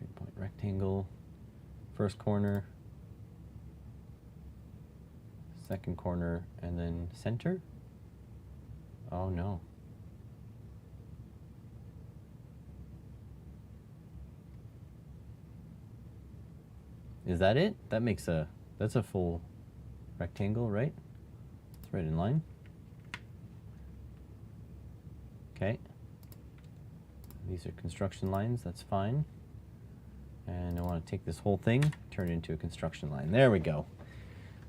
3-point rectangle. First corner. Second corner, and then center? Oh no. Is that it? That makes a, that's a full rectangle, right? It's right in line. Okay. These are construction lines, that's fine. And I want to take this whole thing, turn it into a construction line. There we go.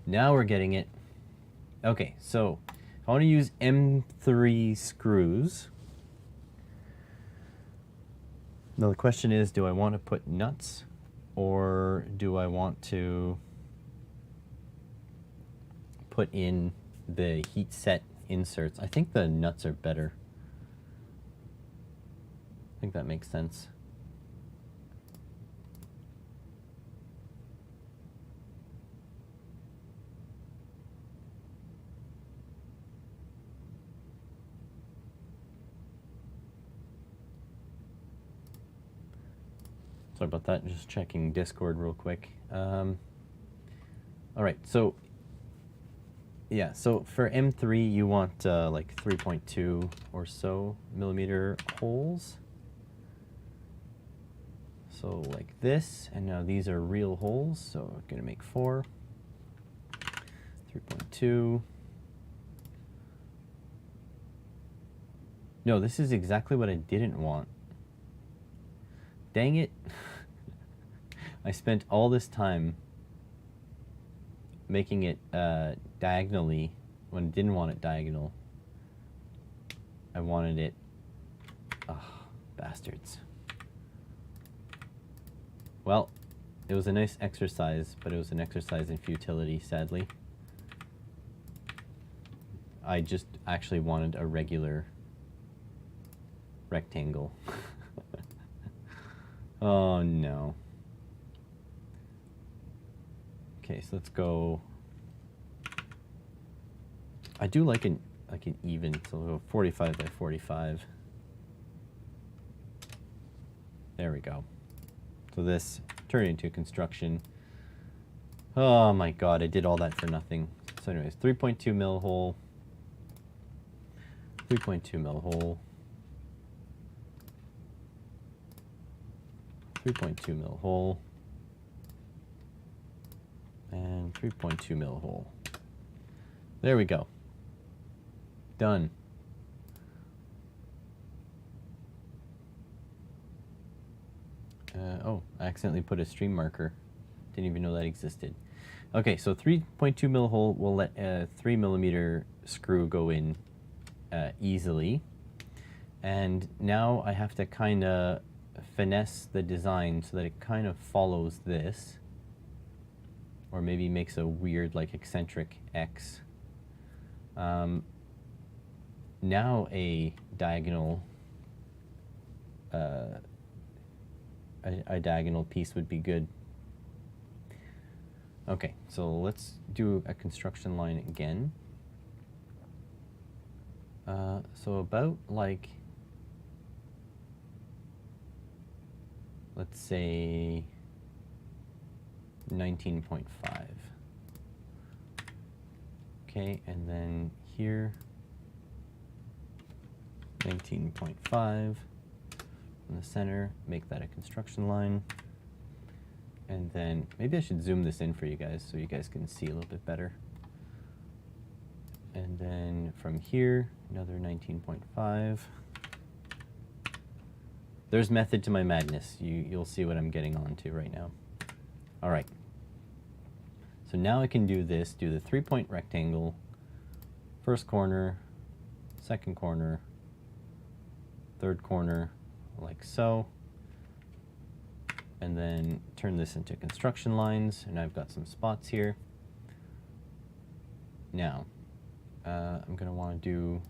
Now we're getting it. Okay, so if I want to use M3 screws, now the question is, do I want to put nuts or do I want to put in the heat set inserts? I think the nuts are better. I think that makes sense. Sorry about that, just checking Discord real quick. All right, so yeah, so for M3 you want like 3.2 or so millimeter holes. So like this, and now these are real holes, so I'm gonna make 4, 3.2. No, this is exactly what I didn't want. Dang it. I spent all this time making it diagonally when I didn't want it diagonal. I wanted it, bastards. Well, it was a nice exercise, but it was an exercise in futility, sadly. I just actually wanted a regular rectangle. Oh no. Okay, so let's go. I do like an even, so we'll go 45 by 45. There we go. So this turned into construction. Oh my god, I did all that for nothing. So anyways, 3.2 mil hole. 3.2 mil hole. 3.2 mil hole. And 3.2 mil hole. There we go. Done. Oh, I accidentally put a stream marker. Didn't even know that existed. Okay, so 3.2 mil hole will let a 3 millimeter screw go in easily. And now I have to kind of finesse the design so that it kind of follows this. Or maybe makes a weird, like, eccentric X. Now a diagonal a diagonal piece would be good. Okay, so let's do a construction line again. So about like, let's say 19.5. Okay, and then here 19.5 in the center, make that a construction line. And then maybe I should zoom this in for you guys so you guys can see a little bit better. And then from here, another 19.5. There's method to my madness. You'll see what I'm getting onto right now. All right. So now I can do this, do the 3-point rectangle, first corner, second corner, third corner, like so. And then turn this into construction lines, and I've got some spots here. Now, I'm gonna wanna do,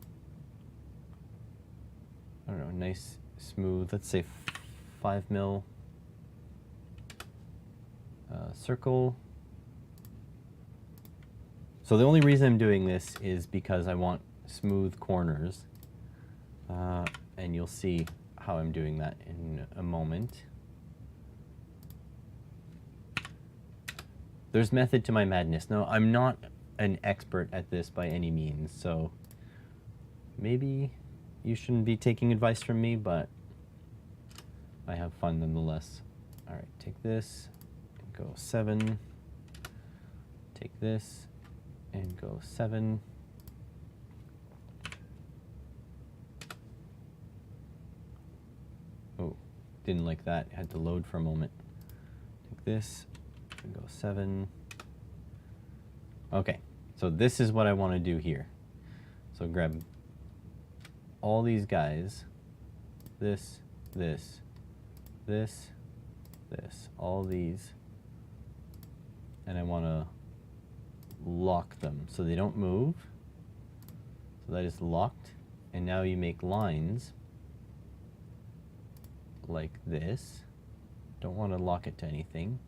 I don't know, nice, smooth, let's say 5 mil circle. So the only reason I'm doing this is because I want smooth corners, and you'll see how I'm doing that in a moment. There's method to my madness. No, I'm not an expert at this by any means, so maybe you shouldn't be taking advice from me, but I have fun nonetheless. All right, take this and go 7. Take this and go 7. Oh, didn't like that. Had to load for a moment. Take this and go 7. Okay, so this is what I want to do here. So grab all these guys, this, this, this, this, all these, and I want to lock them so they don't move. So that is locked, and now you make lines like this. Don't want to lock it to anything.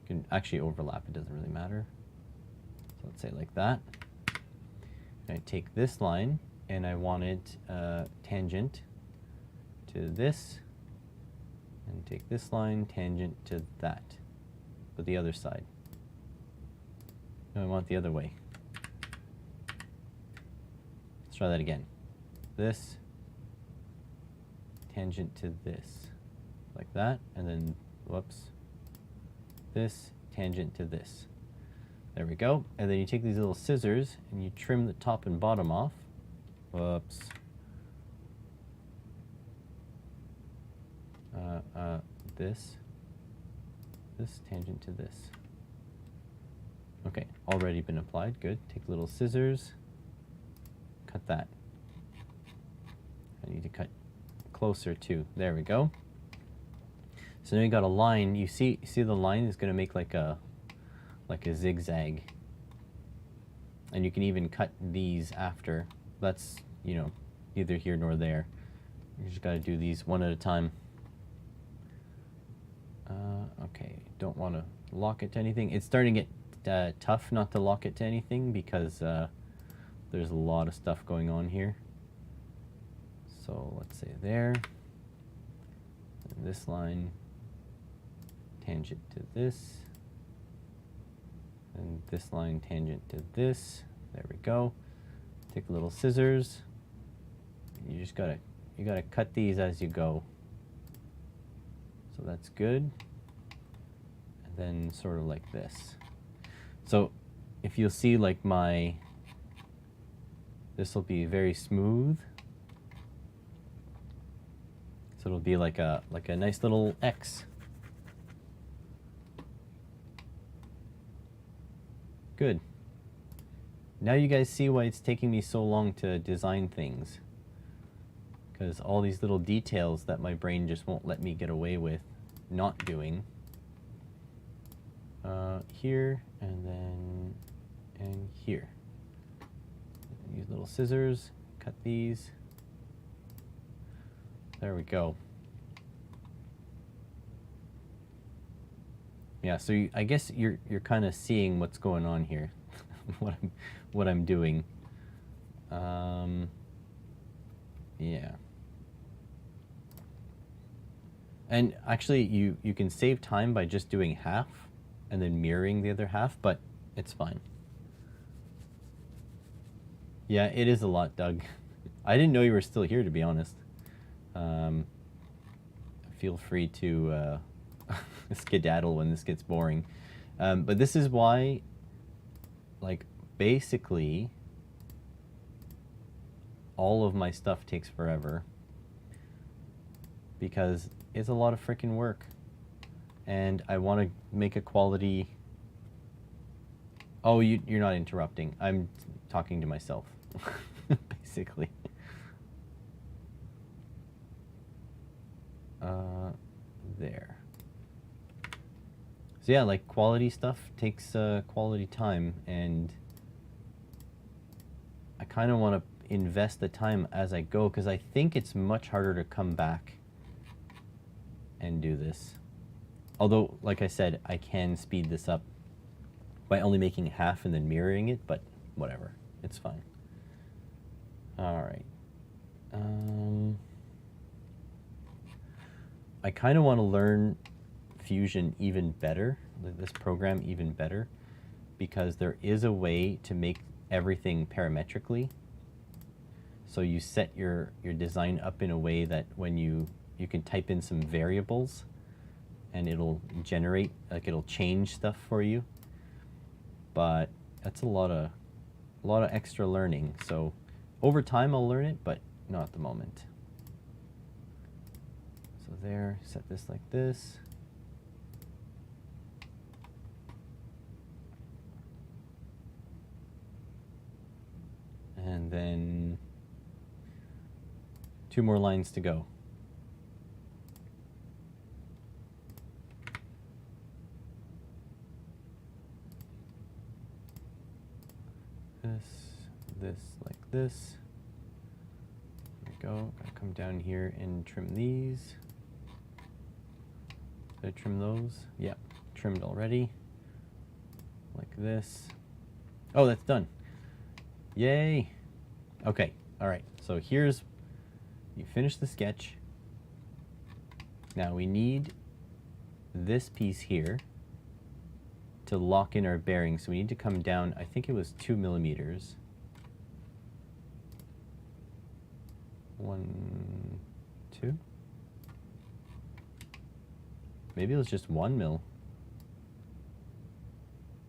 You can actually overlap, it doesn't really matter. So let's say like that. And I take this line and I want it tangent to this And take this line tangent to that, but the other side. No, I want the other way. Let's try that again. This tangent to this, like that, and then, whoops, this tangent to this. There we go. And then you take these little scissors and you trim the top and bottom off. Whoops. This tangent to this. Okay, already been applied. Good. Take little scissors. Cut that. I need to cut closer too. There we go. So now you got a line. You see the line is going to make like a zigzag. And you can even cut these after. That's, you know, neither here nor there. You just got to do these one at a time. Okay, don't want to lock it to anything. It's starting to get tough not to lock it to anything because there's a lot of stuff going on here. So let's say there. And this line tangent to this. And this line tangent to this. There we go. Take little scissors. You just gotta cut these as you go. So that's good. And then sort of like this. So if you'll see, like this will be very smooth. So it'll be like a nice little X. Good. Now you guys see why it's taking me so long to design things. Because all these little details that my brain just won't let me get away with not doing. Here, and here. Use little scissors, cut these. There we go. Yeah, so I guess you're kind of seeing what's going on here, what I'm doing. Yeah. And actually, you can save time by just doing half and then mirroring the other half, but it's fine. Yeah, it is a lot, Doug. I didn't know you were still here, to be honest. Feel free to skedaddle when this gets boring. But this is why, like, basically, all of my stuff takes forever. Because it's a lot of freaking work. And I want to make a quality... Oh, you're not interrupting. I'm talking to myself, basically. There. So yeah, like, quality stuff takes quality time, and I kind of want to invest the time as I go, because I think it's much harder to come back and do this. Although, like I said, I can speed this up by only making half and then mirroring it, but whatever, it's fine. All right. I kind of want to learn Fusion even better, this program even better, because there is a way to make everything parametrically. So you set your design up in a way that when you can type in some variables and it'll generate, like, it'll change stuff for you. But that's a lot of extra learning. So over time I'll learn it, but not at the moment. So there, set this like this. And then 2 more lines to go. This like this. There we go. Gotta come down here and trim these. Did I trim those? Yeah, trimmed already. Like this. Oh, that's done. Yay. Okay, all right. So here's, you finish the sketch. Now we need this piece here to lock in our bearing. So we need to come down, I think it was 2 millimeters. 1, 2. Maybe it was just 1 mil.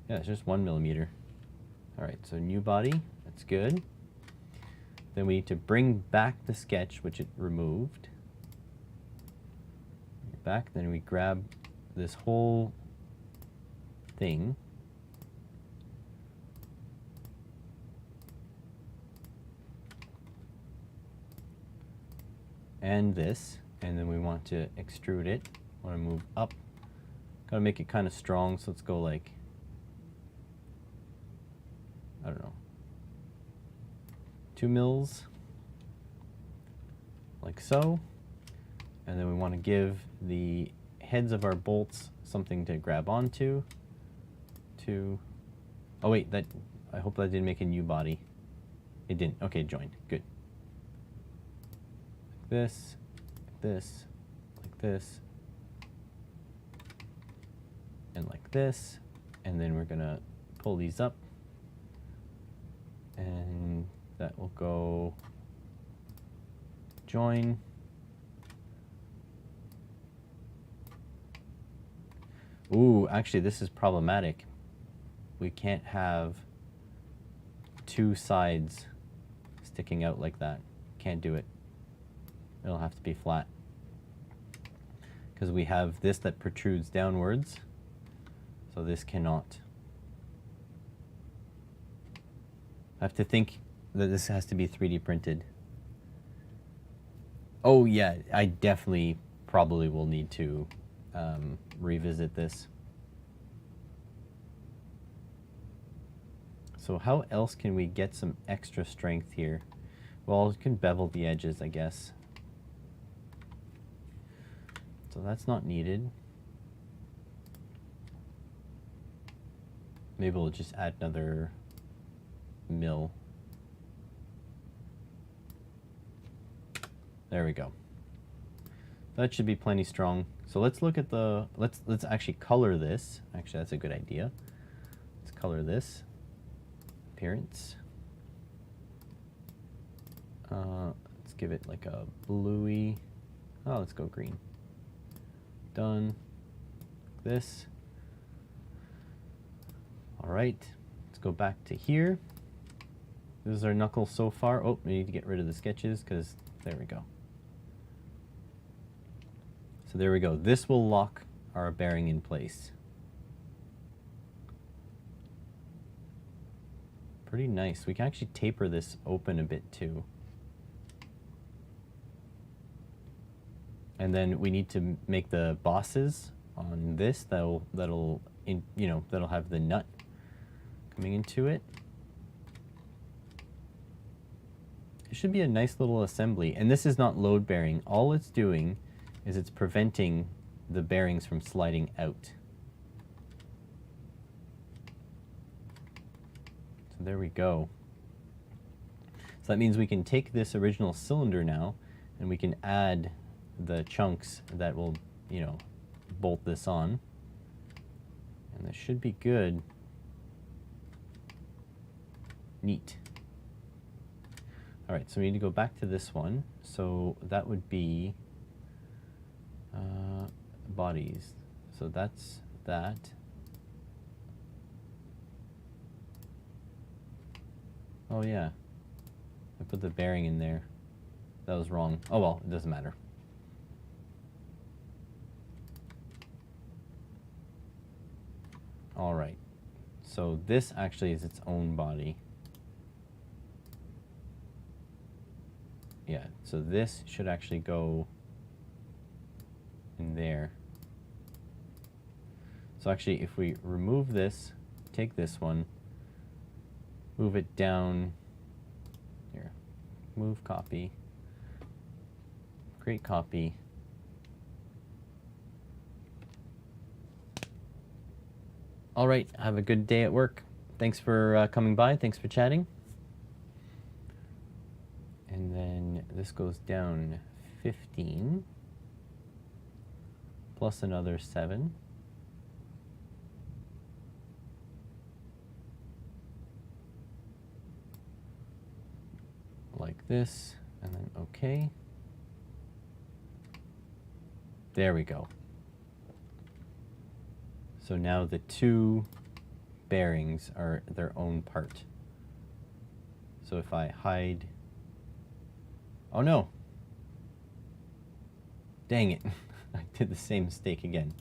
Yeah, it's just 1 millimeter. All right, so new body, that's good. Then we need to bring back the sketch, which it removed. Back, then we grab this whole thing. And this, and then we want to extrude it. Want to move up. Gotta make it kind of strong, so let's go like, I don't know, 2 mils, like so. And then we want to give the heads of our bolts something to grab onto. Oh wait, I hope that didn't make a new body. It didn't. Okay, joined. Good. Like this, like this, like this, and like this. And then we're gonna pull these up, and that will go join. Ooh, actually this is problematic. We can't have 2 sides sticking out like that. Can't do it. It'll have to be flat. Because we have this that protrudes downwards. So this cannot. I have to think that this has to be 3D printed. Oh yeah, I definitely probably will need to revisit this. So how else can we get some extra strength here? Well, you can bevel the edges, I guess. So that's not needed. Maybe we'll just add another mil. There we go. That should be plenty strong. So let's look at the, let's actually color this. Actually, that's a good idea. Let's color this. Appearance. Let's give it like a bluey. Oh, let's go green. Done. This. All right. Let's go back to here. This is our knuckle so far. Oh, we need to get rid of the sketches because there we go. So there we go. This will lock our bearing in place. Pretty nice. We can actually taper this open a bit too. And then we need to make the bosses on this that'll have the nut coming into it. It should be a nice little assembly. And this is not load bearing. All it's doing is it's preventing the bearings from sliding out. So there we go. So that means we can take this original cylinder now and we can add the chunks that will, bolt this on. And this should be good. Neat. All right, so we need to go back to this one. So that would be bodies. So that's that. Oh yeah, I put the bearing in there. That was wrong. Oh well, it doesn't matter. All right, so this actually is its own body. Yeah, so this should actually go in there. So actually, if we remove this, take this one, move it down here, move copy, create copy. All right, have a good day at work. Thanks for coming by. Thanks for chatting. And then this goes down 15. plus another 7. Like this, and then OK. There we go. So now the two bearings are their own part. So if I hide, oh no, dang it, I did the same mistake again.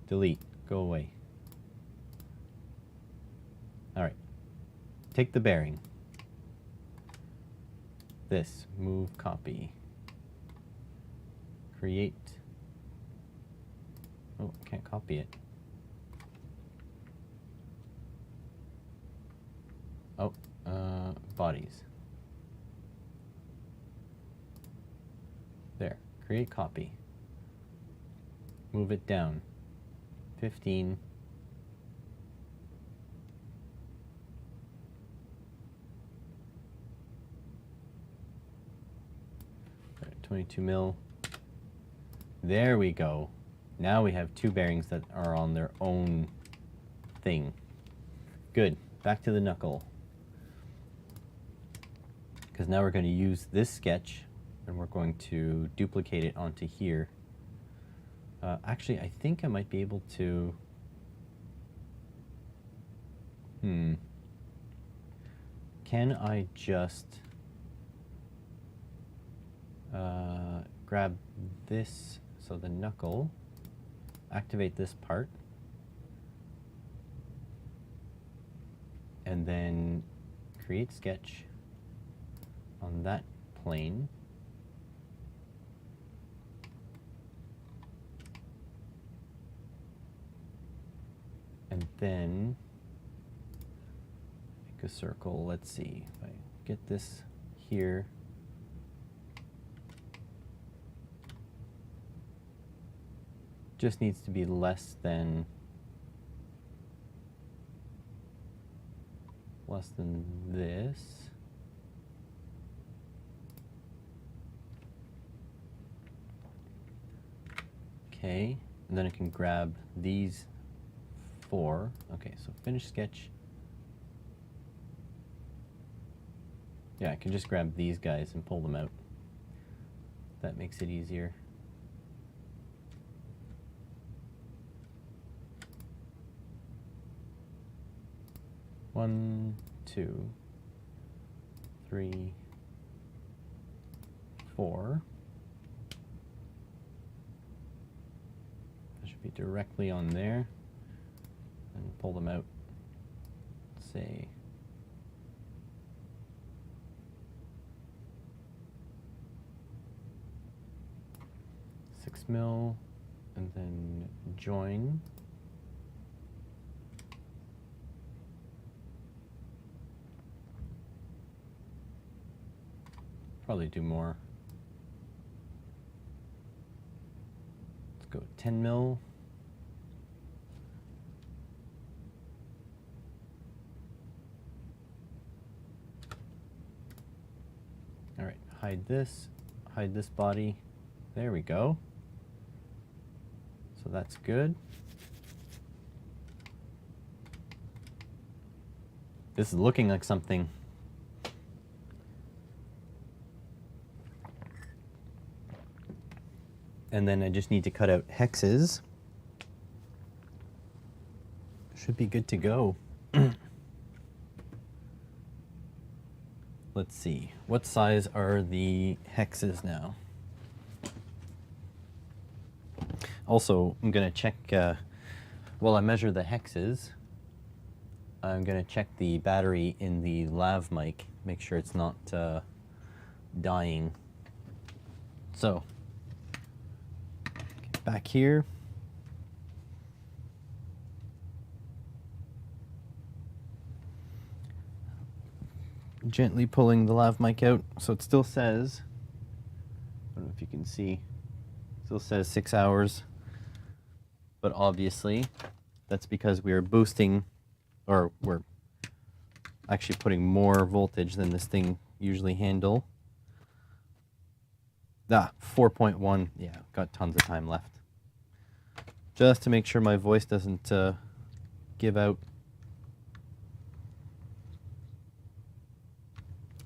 Delete, go away. All right, take the bearing. This, move, copy. Create. Oh, can't copy it. Oh, bodies. There, create copy. Move it down. 15. 22 mil. There we go. Now we have two bearings that are on their own thing. Good. Back to the knuckle. Because now we're going to use this sketch and we're going to duplicate it onto here. Actually, I think I might be able to... Can I just grab this, so the knuckle, activate this part, and then create sketch on that plane. And then make a circle. Let's see if I get this here. Just needs to be less than this. Okay, and then I can grab these 4. Okay, so finish sketch. Yeah, I can just grab these guys and pull them out. That makes it easier. One, 2, 3, 4. That should be directly on there. And pull them out. Say 6 mil, and then join. Probably do more. Let's go 10 mil. All right, hide this body. There we go. So that's good. This is looking like something. And then I just need to cut out hexes. Should be good to go. Let's see, what size are the hexes now? Also, I'm gonna check, while I measure the hexes, I'm gonna check the battery in the lav mic, make sure it's not dying. So, back here. Gently pulling the lav mic out, so it still says, I don't know if you can see, still says 6 hours, but obviously that's because we are boosting, or we're actually putting more voltage than this thing usually handle. 4.1, yeah, got tons of time left. just to make sure my voice doesn't give out.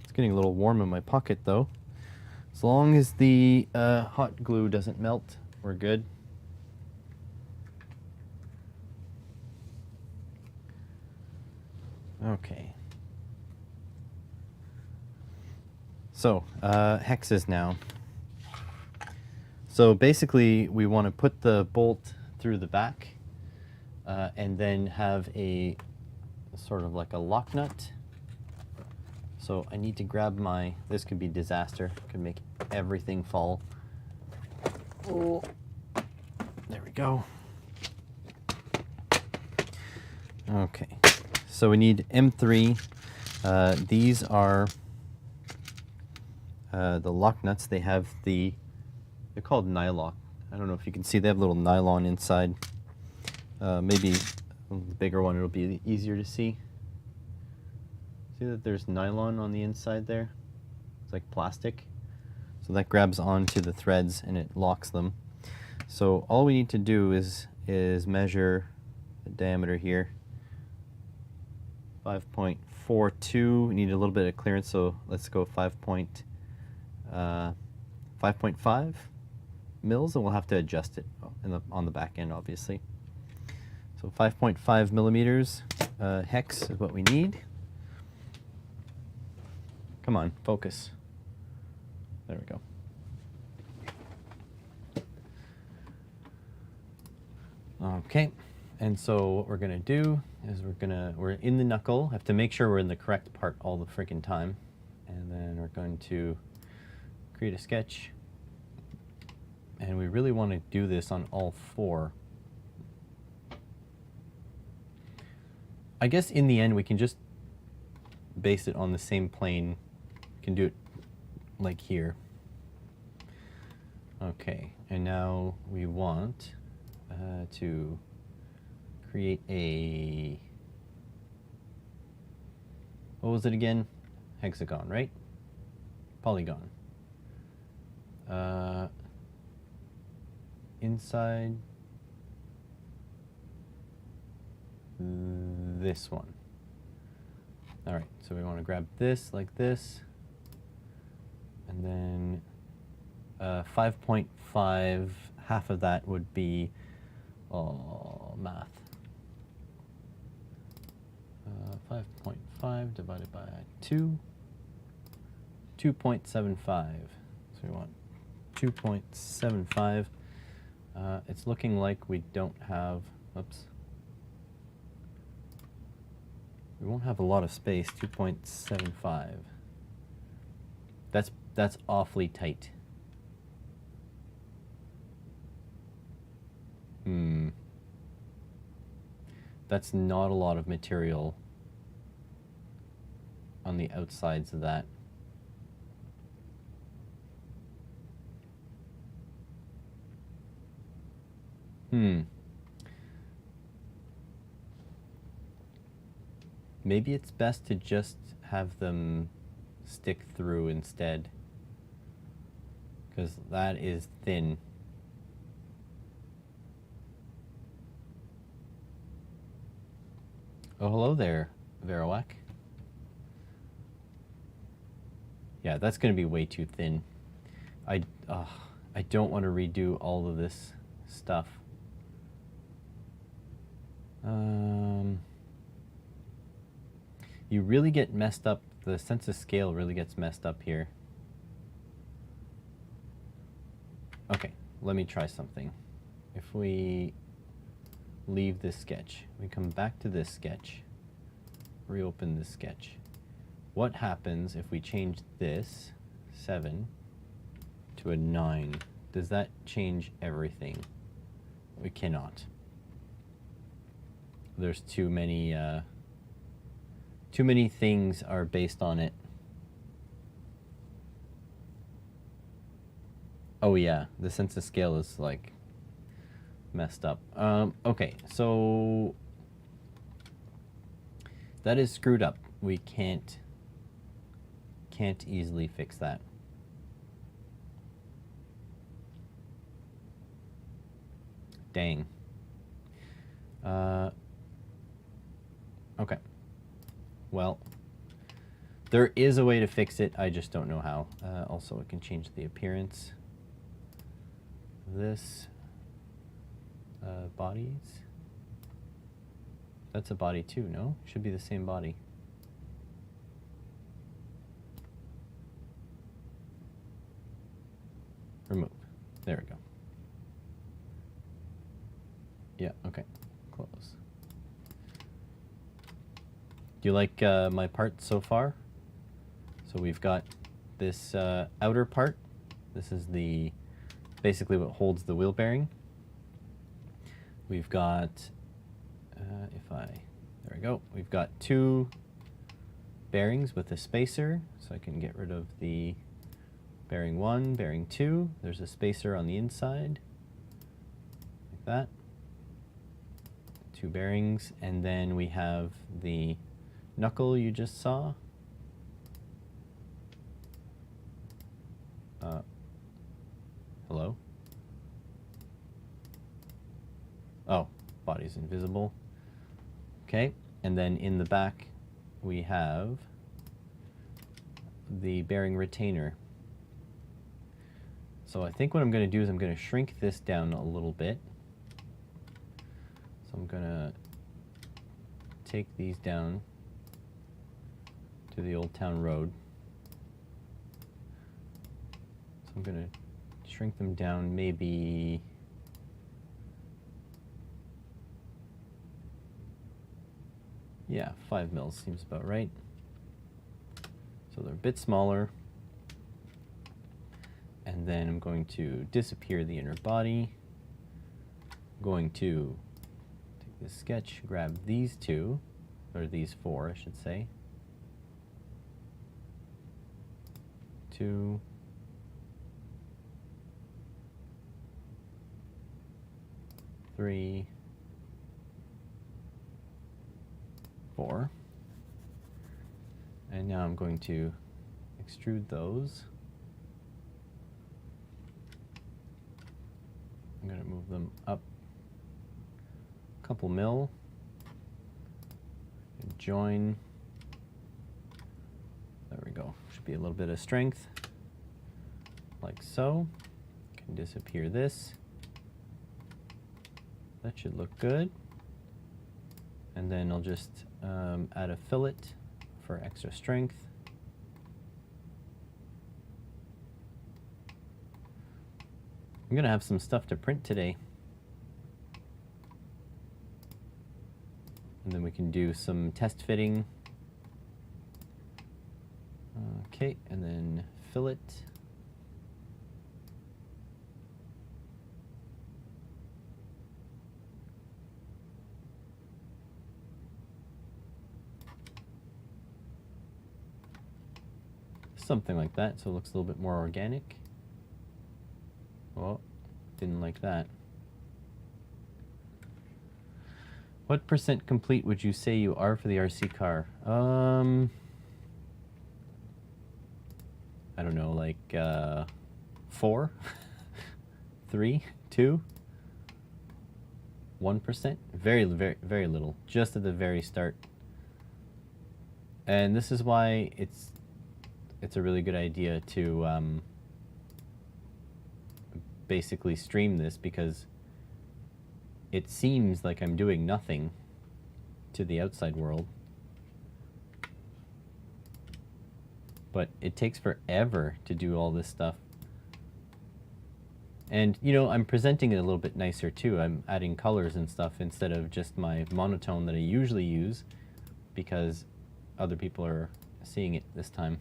It's getting a little warm in my pocket though. As long as the hot glue doesn't melt, we're good. Okay. So, hexes now. So basically, we want to put the bolt through the back and then have a sort of like a lock nut. So I need to grab my, this could be disaster, could make everything fall. Oh, there we go. Okay, so we need M3. These are the lock nuts. They have the, they're called nylock. I don't know if you can see, they have a little nylon inside. Maybe a bigger one, it'll be easier to see. See that there's nylon on the inside there? It's like plastic. So that grabs onto the threads and it locks them. So all we need to do is measure the diameter here. 5.42. We need a little bit of clearance, so let's go 5.5 mils, and we'll have to adjust it on the back end, obviously. So 5.5 millimeters hex is what we need. Come on, focus. There we go. Okay, and so what we're gonna do is we're in the knuckle. Have to make sure we're in the correct part all the freaking time, and then we're going to create a sketch. And we really want to do this on all four. I guess in the end we can just base it on the same plane. We can do it like here. Okay, and now we want to create a, what was it again? Hexagon, right? Polygon. Inside this one. All right, so we want to grab this like this, and then 5.5, half of that would be, oh, math. 5.5 divided by 2, 2.75. So we want 2.75. It's looking like we don't have, oops. We won't have a lot of space, 2.75. That's awfully tight. That's not a lot of material on the outsides of that. Maybe it's best to just have them stick through instead, because that is thin. Oh, hello there, Verawak. Yeah, that's going to be way too thin. I don't want to redo all of this stuff. You really get messed up, the sense of scale really gets messed up here. Okay, let me try something. If we leave this sketch, we come back to this sketch, reopen this sketch. What happens if we change this 7 to a 9? Does that change everything? We cannot. There's too many things are based on it. Oh yeah, the sense of scale is like messed up. Okay, so that is screwed up. We can't easily fix that. Dang. Okay. Well, there is a way to fix it. I just don't know how. Also, it can change the appearance of this. Bodies. That's a body too, no? Should be the same body. Remove. There we go. Yeah, okay. Close. Do you like my part so far? So we've got this outer part. This is the basically what holds the wheel bearing. We've got, there we go. We've got two bearings with a spacer, so I can get rid of the bearing 1, bearing 2. There's a spacer on the inside, like that. Two bearings, and then we have the knuckle you just saw. Hello? Oh, body's invisible. Okay, and then in the back we have the bearing retainer. So I think what I'm going to do is I'm going to shrink this down a little bit. So I'm going to take these down to the Old Town Road. So I'm going to shrink them down maybe yeah, 5 mils seems about right. So they're a bit smaller. And then I'm going to disappear the inner body. I'm going to take this sketch, grab these two, or these 4, I should say. 2. 3. 4. And now I'm going to extrude those. I'm going to move them up a couple mil. And join. There we go. Should be a little bit of strength, like so. Can disappear this. That should look good. And then I'll just add a fillet for extra strength. I'm gonna have some stuff to print today. And then we can do some test fitting. Okay, and then fillet. Something like that, so it looks a little bit more organic. Oh, didn't like that. What % complete would you say you are for the RC car? I don't know, like 4, 3, 2, 1%. Very, very, very little. Just at the very start. And this is why it's a really good idea to basically stream this, because it seems like I'm doing nothing to the outside world, but it takes forever to do all this stuff. And you know, I'm presenting it a little bit nicer too. I'm adding colors and stuff instead of just my monotone that I usually use, because other people are seeing it this time.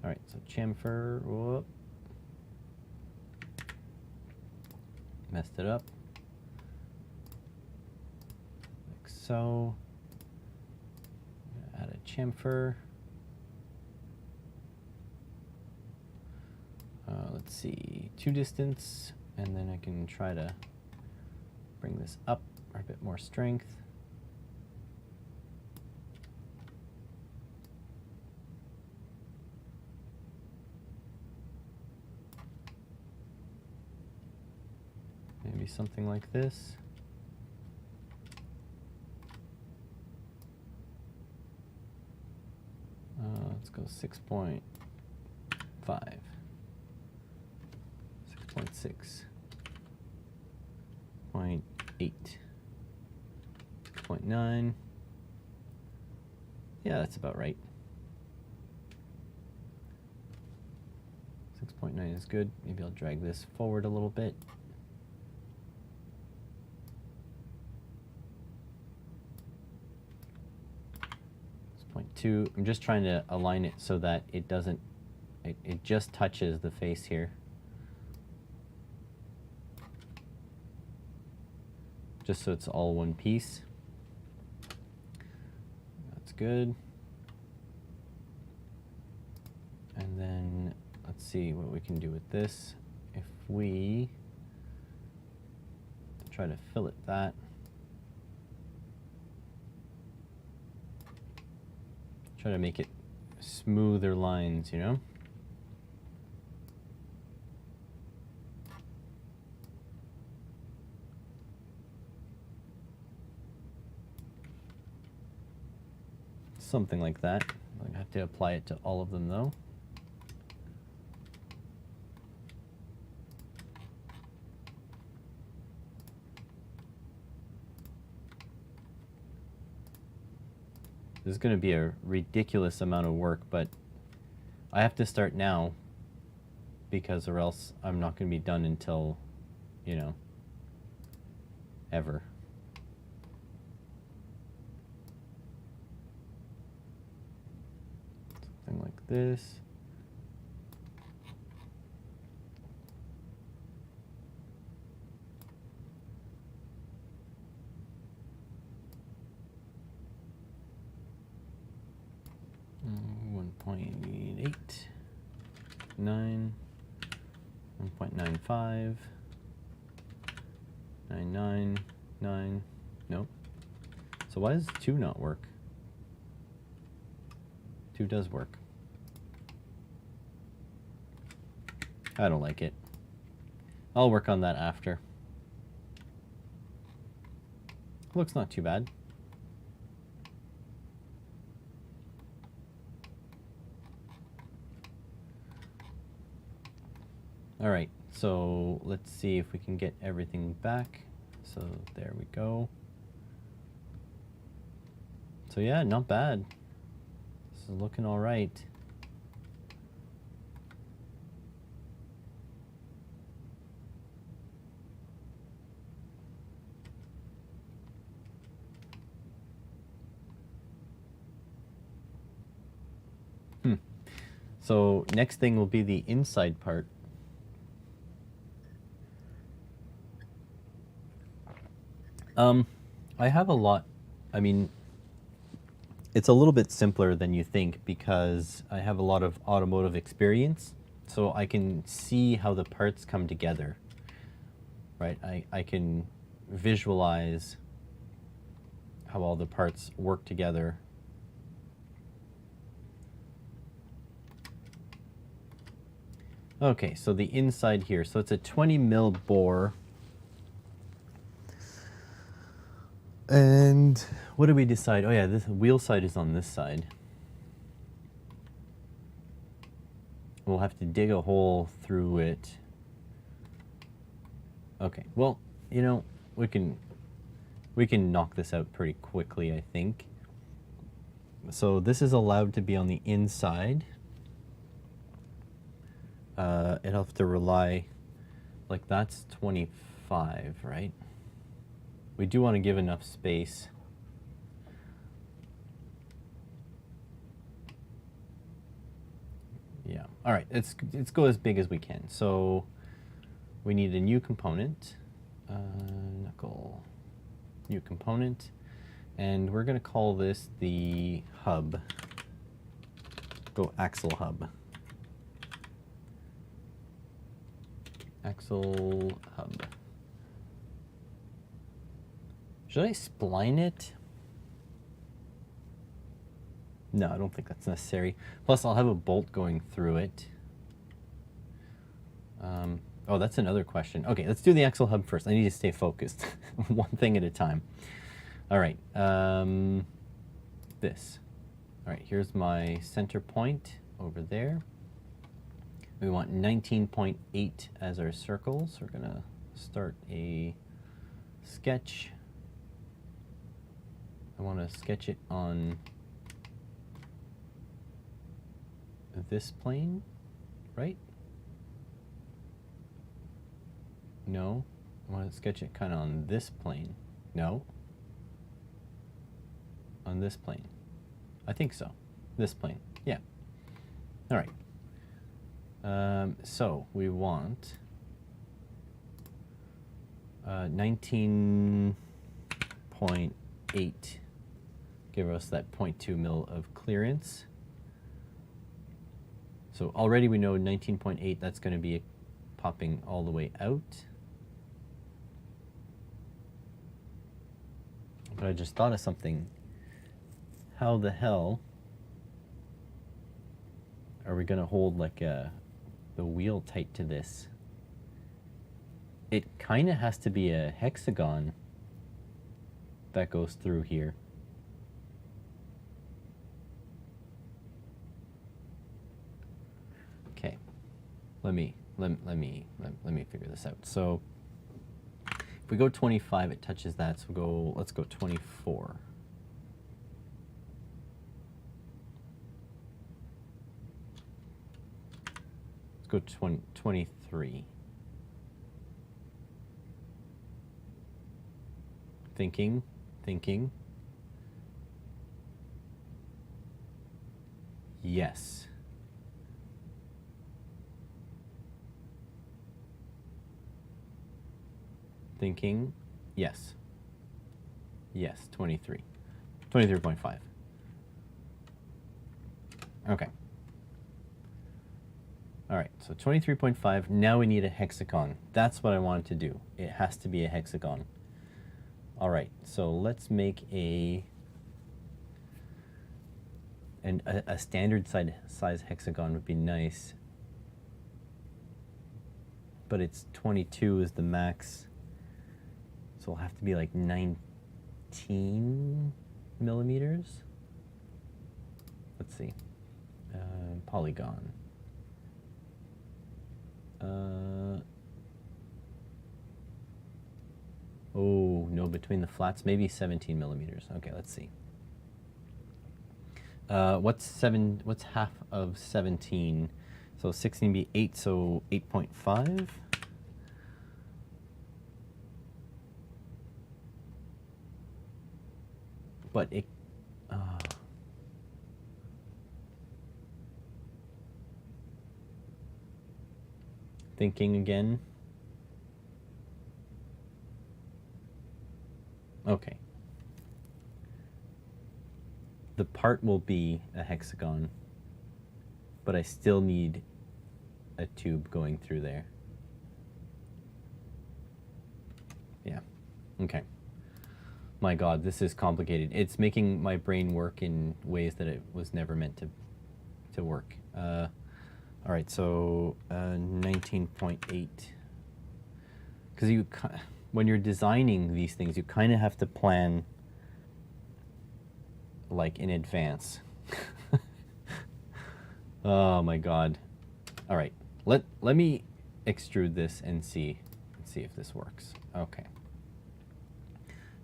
All right, so chamfer, whoop. Messed it up. Like so. Add a chamfer. Let's see, 2 distance, and then I can try to bring this up for a bit more strength. Maybe something like this. go 6.5, 6.6, 0.8, 6.9. Yeah, that's about right. 6.9 is good. Maybe I'll drag this forward a little bit. 0.2. I'm just trying to align it so that it doesn't, it just touches the face here. Just so it's all one piece. That's good. And then let's see what we can do with this. If we try to fillet that. Try to make it smoother lines, you know? Something like that. I have to apply it to all of them though. This is going to be a ridiculous amount of work, but I have to start now because or else I'm not going to be done until, you know, ever. Something like this. .8, 9, 1.95, 999, nope. So why does 2 not work? 2 does work. I don't like it. I'll work on that after. Looks not too bad. All right, so let's see if we can get everything back. So there we go. So yeah, not bad. This is looking all right. So next thing will be the inside part. I have a lot, I mean, it's a little bit simpler than you think because I have a lot of automotive experience, so I can see how the parts come together, right? I can visualize how all the parts work together. Okay, so the inside here, so it's a 20 mil bore. And what did we decide? Oh yeah, this wheel side is on this side. We'll have to dig a hole through it. Okay, well, you know, we can knock this out pretty quickly, I think. So this is allowed to be on the inside. It'll have to rely, like that's 25, right? We do want to give enough space. Yeah, all right, let's go as big as we can. So we need a new component, knuckle, new component, and we're gonna call this the hub. Go axle hub. Axle hub. Should I spline it? No, I don't think that's necessary. Plus, I'll have a bolt going through it. Oh, that's another question. Okay, let's do the axle hub first. I need to stay focused. One thing at a time. All right. This. All right, here's my center point over there. We want 19.8 as our circle, so we're gonna start a sketch. I want to sketch it on this plane, right? No, I want to sketch it kind of on this plane. No, on this plane. I think so. This plane, yeah. All right. So we want 19.8. Give us that 0.2 mil of clearance. So already we know 19.8, that's going to be popping all the way out. But I just thought of something. How the hell are we going to hold like the wheel tight to this? It kind of has to be a hexagon that goes through here. Okay, let me figure this out. So if we go 25, it touches that. So let's go 24. Let's go 23. Thinking. Yes. Thinking. Yes. Yes, 23. 23.5. Okay. All right, so 23.5. Now we need a hexagon. That's what I wanted to do. It has to be a hexagon. All right, so let's make a standard size hexagon would be nice. But it's 22 is the max. So it'll have to be like 19 millimeters. Let's see. Polygon. Oh, no, between the flats, maybe 17 millimeters. Okay, let's see. What's half of 17? So 16 be 8, so 8.5. But it, thinking again. Okay. The part will be a hexagon, but I still need a tube going through there. Yeah, okay. My God, this is complicated. It's making my brain work in ways that it was never meant to work. All right, so 19.8. Because when you're designing these things, you kind of have to plan like in advance. Oh my God. All right, let me extrude this and see if this works. Okay.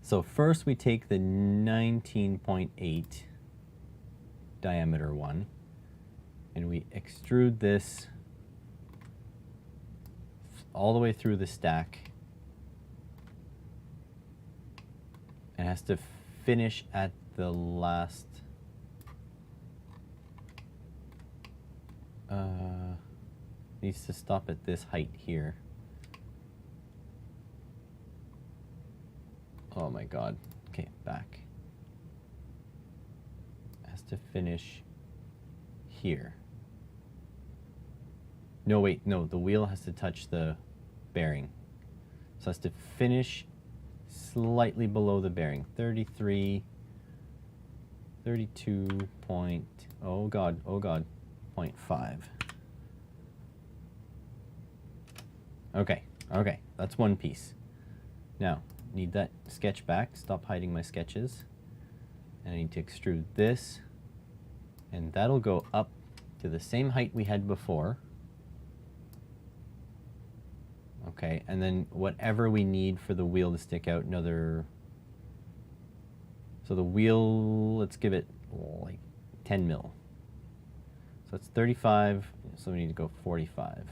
So first we take the 19.8 diameter one and we extrude this all the way through the stack. It has to finish at the last needs to stop at this height here. Oh my God. Okay, back. Has to finish here. No, wait, no, the wheel has to touch the bearing. So it has to finish slightly below the bearing. 32 point, oh God, 0.5. Okay, that's one piece. Now, need that sketch back. Stop hiding my sketches. And I need to extrude this And that'll go up to the same height we had before. Okay, and then whatever we need for the wheel to stick out, another... So the wheel, let's give it like 10 mil. So it's 35, so we need to go 45.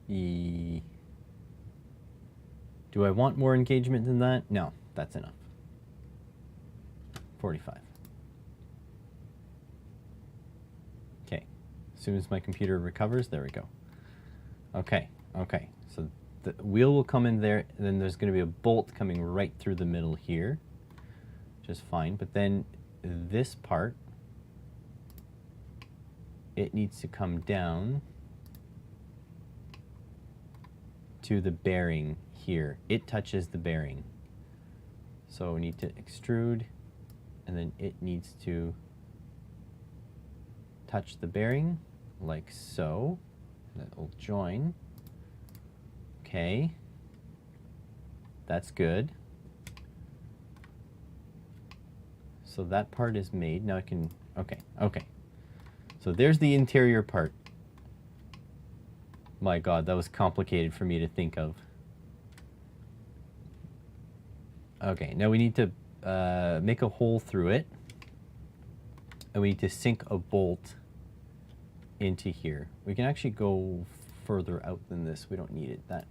Do I want more engagement than that? No, that's enough. 45. Okay, as soon as my computer recovers, there we go. Okay, okay, so the wheel will come in there, and then there's going to be a bolt coming right through the middle here, just fine. But then this part, it needs to come down to the bearing here. It touches the bearing. So we need to extrude, and then it needs to touch the bearing like so. That will join. Okay, that's good. So that part is made. Now I can, okay, okay. So there's the interior part. My God, that was complicated for me to think of. Okay, now we need to make a hole through it. And we need to sink a bolt into here. We can actually go further out than this. We don't need it that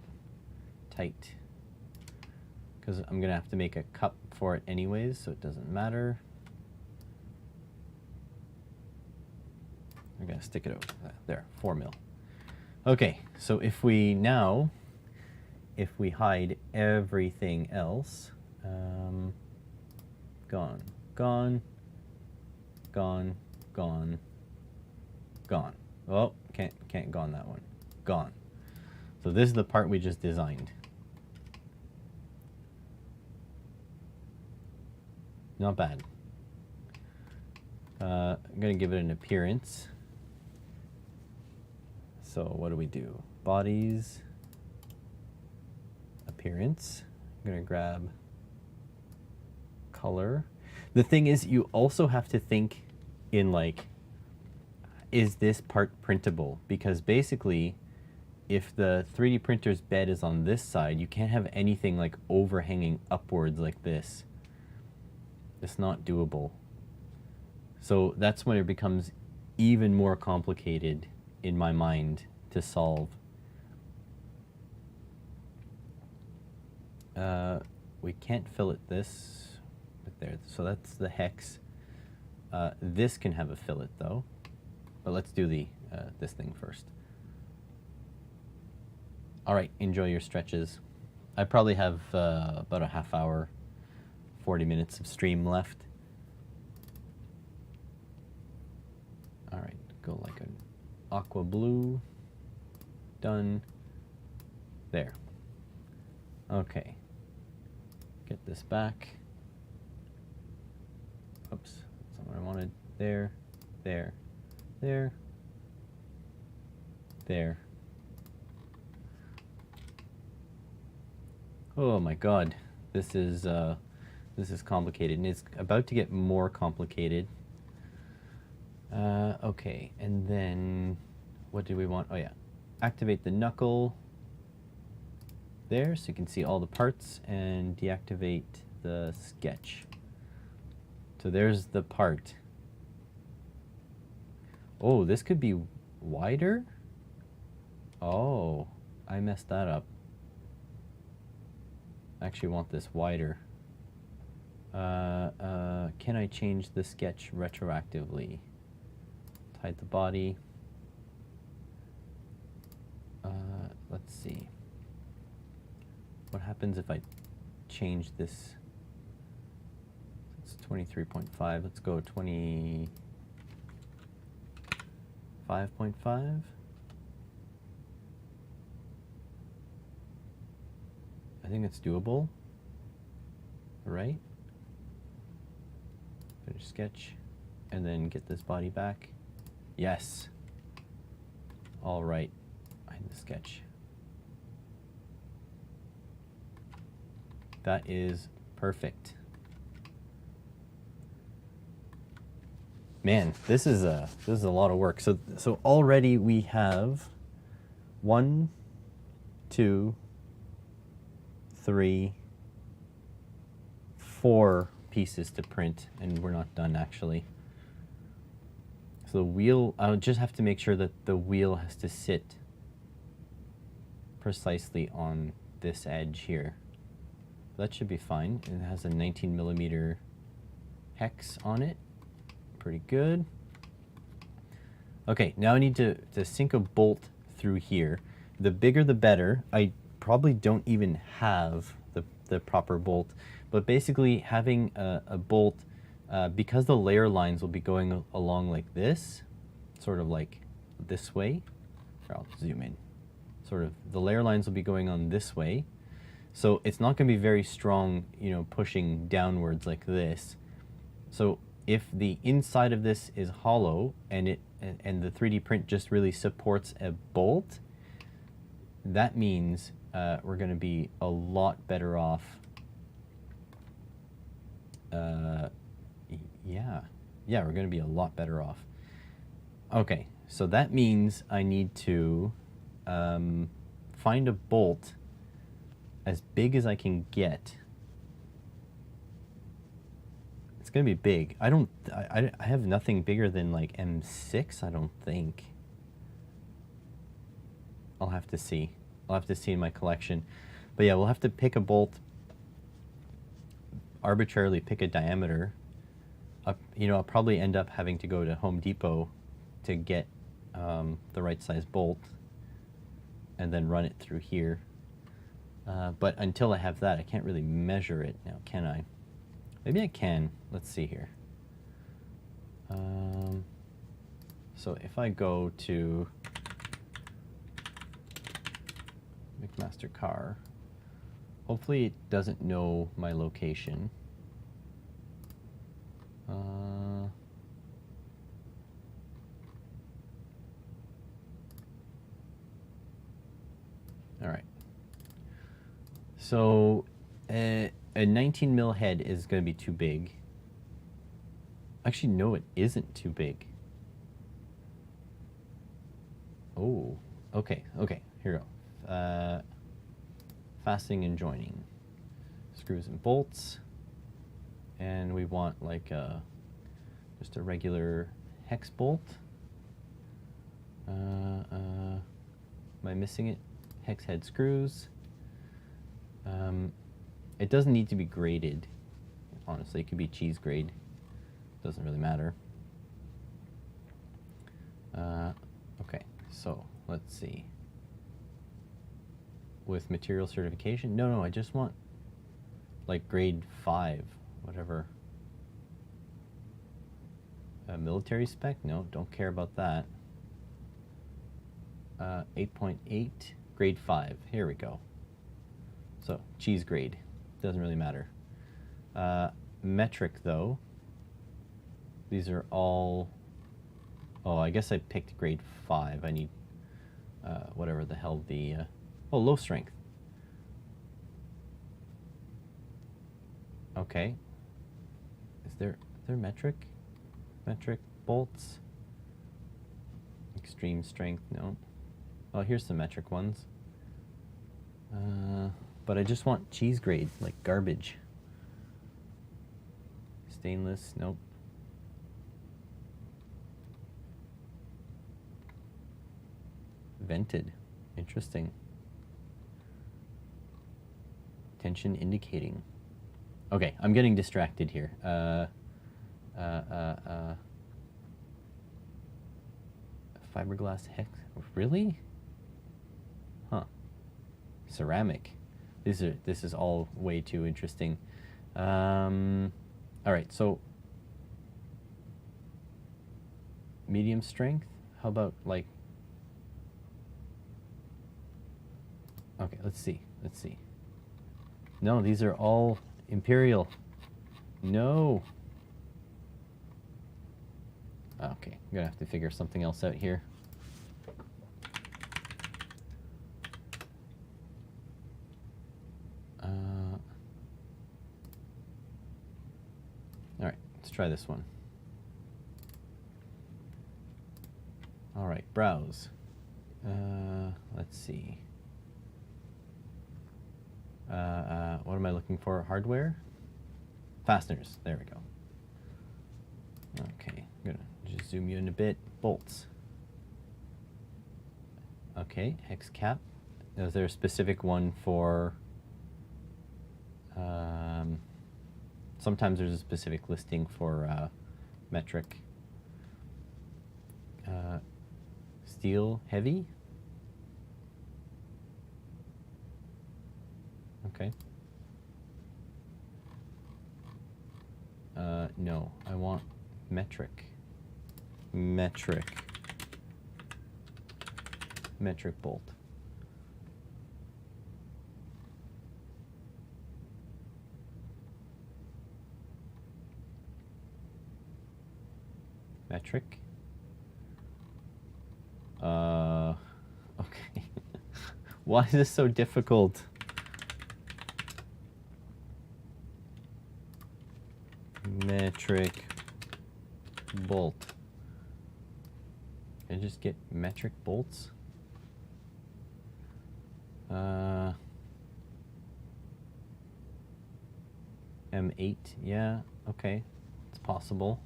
tight, because I'm gonna have to make a cup for it anyways, so it doesn't matter. I'm gonna stick it over there, 4 mil. Okay, so if we hide everything else, gone, gone, gone, gone, gone. Oh, can't go on that one. Gone. So this is the part we just designed. Not bad. I'm gonna give it an appearance. So what do we do? Bodies, appearance. I'm gonna grab color. The thing is, you also have to think in like, is this part printable? Because basically, if the 3D printer's bed is on this side, you can't have anything like overhanging upwards like this. It's not doable. So that's when it becomes even more complicated in my mind to solve. We can't fillet this right there. So that's the hex. This can have a fillet though. But let's do the this thing first. All right, enjoy your stretches. I probably have about a half hour, 40 minutes of stream left. All right, go like an aqua blue. Done. There. Okay. Get this back. Oops, that's not what I wanted. There, there. There, there. Oh my God, this is complicated, and it's about to get more complicated. Okay, and then what do we want? Oh yeah, activate the knuckle there, so you can see all the parts, and deactivate the sketch. So there's the part. Oh, this could be wider? Oh, I messed that up. I actually want this wider. Can I change the sketch retroactively? Hide the body. Let's see. What happens if I change this? It's 23.5. Let's go 25.5. I think it's doable, right? Finish sketch, and then get this body back. Yes. All right, hide the sketch. That is perfect. Man, this is a lot of work. So already we have 1, 2, 3, 4 pieces to print, and we're not done actually. So the wheel, I'll just have to make sure that the wheel has to sit precisely on this edge here. That should be fine. It has a 19 millimeter hex on it. Pretty good. Okay, now I need to sink a bolt through here. The bigger the better. I probably don't even have the proper bolt, but basically having a bolt, because the layer lines will be going along like this, sort of like this way. Here, I'll zoom in. Sort of, the layer lines will be going on this way. So it's not going to be very strong, you know, pushing downwards like this. So if the inside of this is hollow and the 3D print just really supports a bolt, that means we're going to be a lot better off. Yeah, we're going to be a lot better off. Okay, so that means I need to find a bolt as big as I can get. It's gonna be big. I have nothing bigger than like M6, I don't think. I'll have to see. I'll have to see in my collection. But yeah, we'll have to pick a bolt, arbitrarily pick a diameter. You know, I'll probably end up having to go to Home Depot to get the right size bolt and then run it through here. But until I have that, I can't really measure it now, can I? Maybe I can. Let's see here. So if I go to McMaster Car, hopefully it doesn't know my location. All right. So a 19 mil head is going to be too big. Actually, no, it isn't too big. Oh, okay, here we go. Fastening and joining. Screws and bolts. And we want like just a regular hex bolt. Am I missing it? Hex head screws. It doesn't need to be graded. Honestly, it could be cheese grade. Doesn't really matter. Okay, so let's see. With material certification? No, I just want like grade 5, whatever. Military spec? No, don't care about that. 8.8, grade 5. Here we go. So, cheese grade. Doesn't really matter. Metric, though. These are all... Oh, I guess I picked grade 5. I need whatever the hell the... Oh, low strength. Okay. Is there metric? Metric bolts? Extreme strength, no. Oh, here's some metric ones. But I just want cheese grade, like garbage. Stainless, nope. Vented, interesting. Tension indicating. Okay, I'm getting distracted here. Fiberglass hex, really? Huh. Ceramic. This is all way too interesting. All right, so medium strength. How about like? Okay, let's see. No, these are all imperial. No. Okay, I'm gonna have to figure something else out here. try this one. All right, browse. Let's see. What am I looking for? Hardware? Fasteners. There we go. Okay, I'm gonna just zoom you in a bit. Bolts. Okay, hex cap. Is there a specific one for... sometimes there's a specific listing for metric. Steel heavy? Okay. No, I want metric. Metric bolt. Metric. Okay. Why is this so difficult? Metric bolt. Can I just get metric bolts? M8, yeah, okay, it's possible.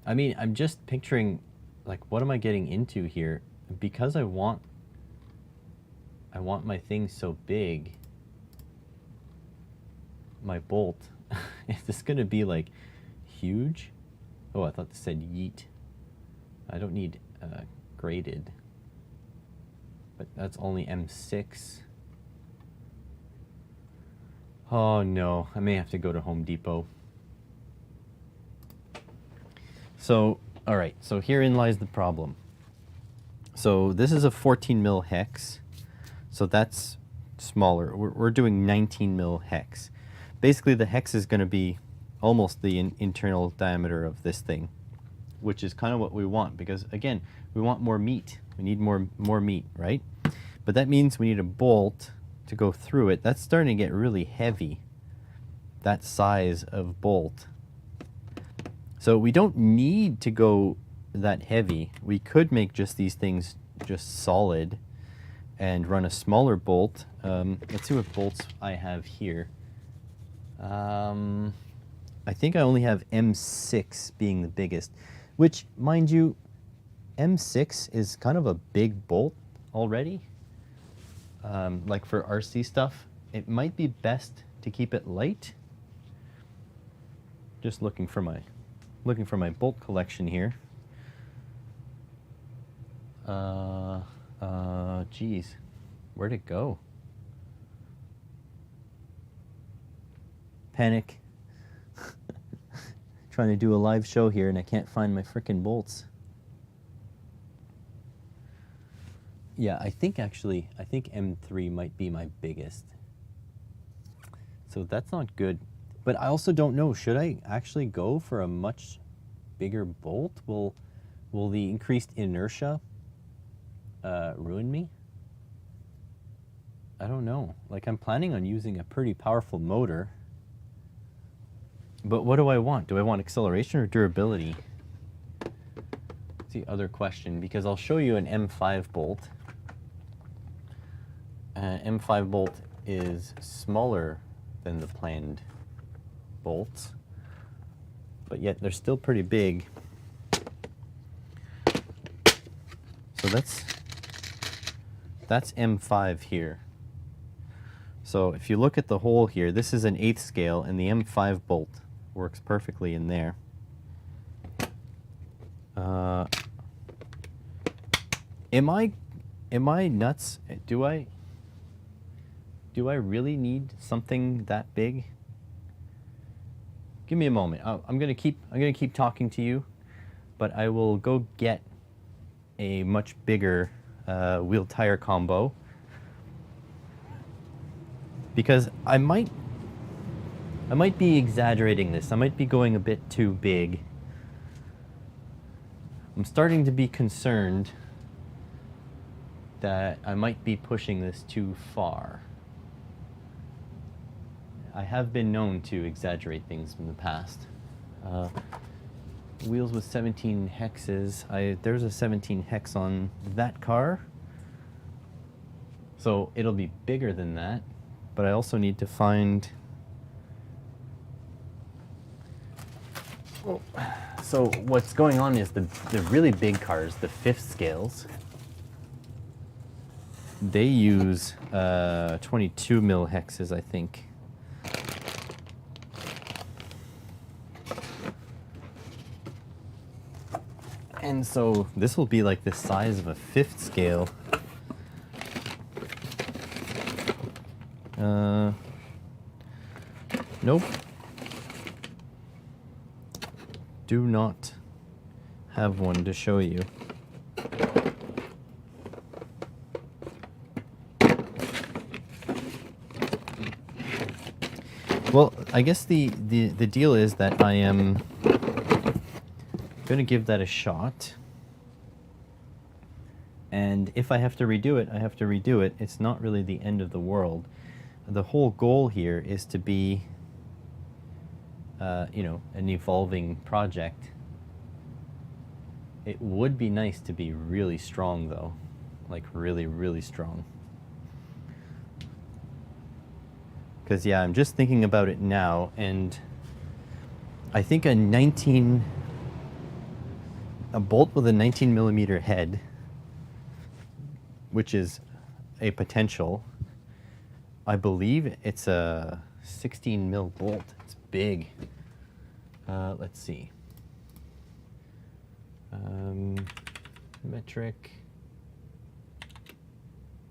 I mean, I'm just picturing, like, what am I getting into here? Because I want my thing so big, my bolt, is this gonna be, like, huge? Oh, I thought this said yeet. I don't need graded, but that's only M6. Oh no, I may have to go to Home Depot. So, all right, so herein lies the problem. So this is a 14 mil hex, so that's smaller. We're doing 19 mil hex. Basically, the hex is going to be almost the internal diameter of this thing, which is kind of what we want, because again, we want more meat. We need more meat, right? But that means we need a bolt to go through it. That's starting to get really heavy, that size of bolt. So we don't need to go that heavy. We could make just these things just solid and run a smaller bolt. Let's see what bolts I have here. I think I only have M6 being the biggest, which, mind you, M6 is kind of a big bolt already. Like for RC stuff, it might be best to keep it light. Just looking for my bolt collection here. Geez, where'd it go? Panic. Trying to do a live show here and I can't find my frickin' bolts. Yeah, I think M3 might be my biggest. So that's not good. But I also don't know, should I actually go for a much bigger bolt? Will the increased inertia ruin me? I don't know. Like, I'm planning on using a pretty powerful motor. But what do I want? Do I want acceleration or durability? That's the other question, because I'll show you an M5 bolt. M5 bolt is smaller than the planned bolts, but yet they're still pretty big. So that's M5 here. So if you look at the hole here, this is an 1/8 scale, and the M5 bolt works perfectly in there. Am I nuts? Do I really need something that big? Give me a moment. I'm gonna keep talking to you, but I will go get a much bigger wheel tire combo, because I might be exaggerating this. I might be going a bit too big. I'm starting to be concerned that I might be pushing this too far. I have been known to exaggerate things in the past. Wheels with 17 hexes. There's a 17 hex on that car. So it'll be bigger than that. But I also need to find... Oh. So what's going on is the really big cars, the fifth scales, they use 22 mil hexes, I think. And so this will be like the size of a fifth scale. Nope. Do not have one to show you. Well, I guess the deal is that I am going to give that a shot. And if I have to redo it, I have to redo it. It's not really the end of the world. The whole goal here is to be, you know, an evolving project. It would be nice to be really strong, though. Like, really, really strong. Because, yeah, I'm just thinking about it now, and I think a bolt with a 19 millimeter head, which is a potential, I believe it's a 16 mil bolt. It's big. Let's see. Metric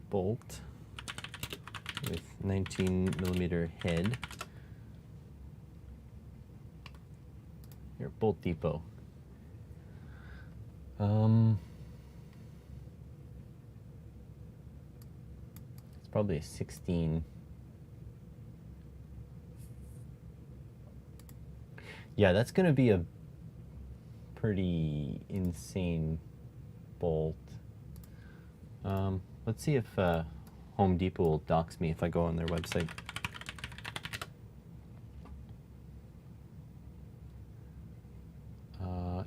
bolt with 19 millimeter head. Here, Bolt Depot. It's probably a 16. Yeah, that's gonna be a pretty insane bolt. Let's see if Home Depot will dox me if I go on their website.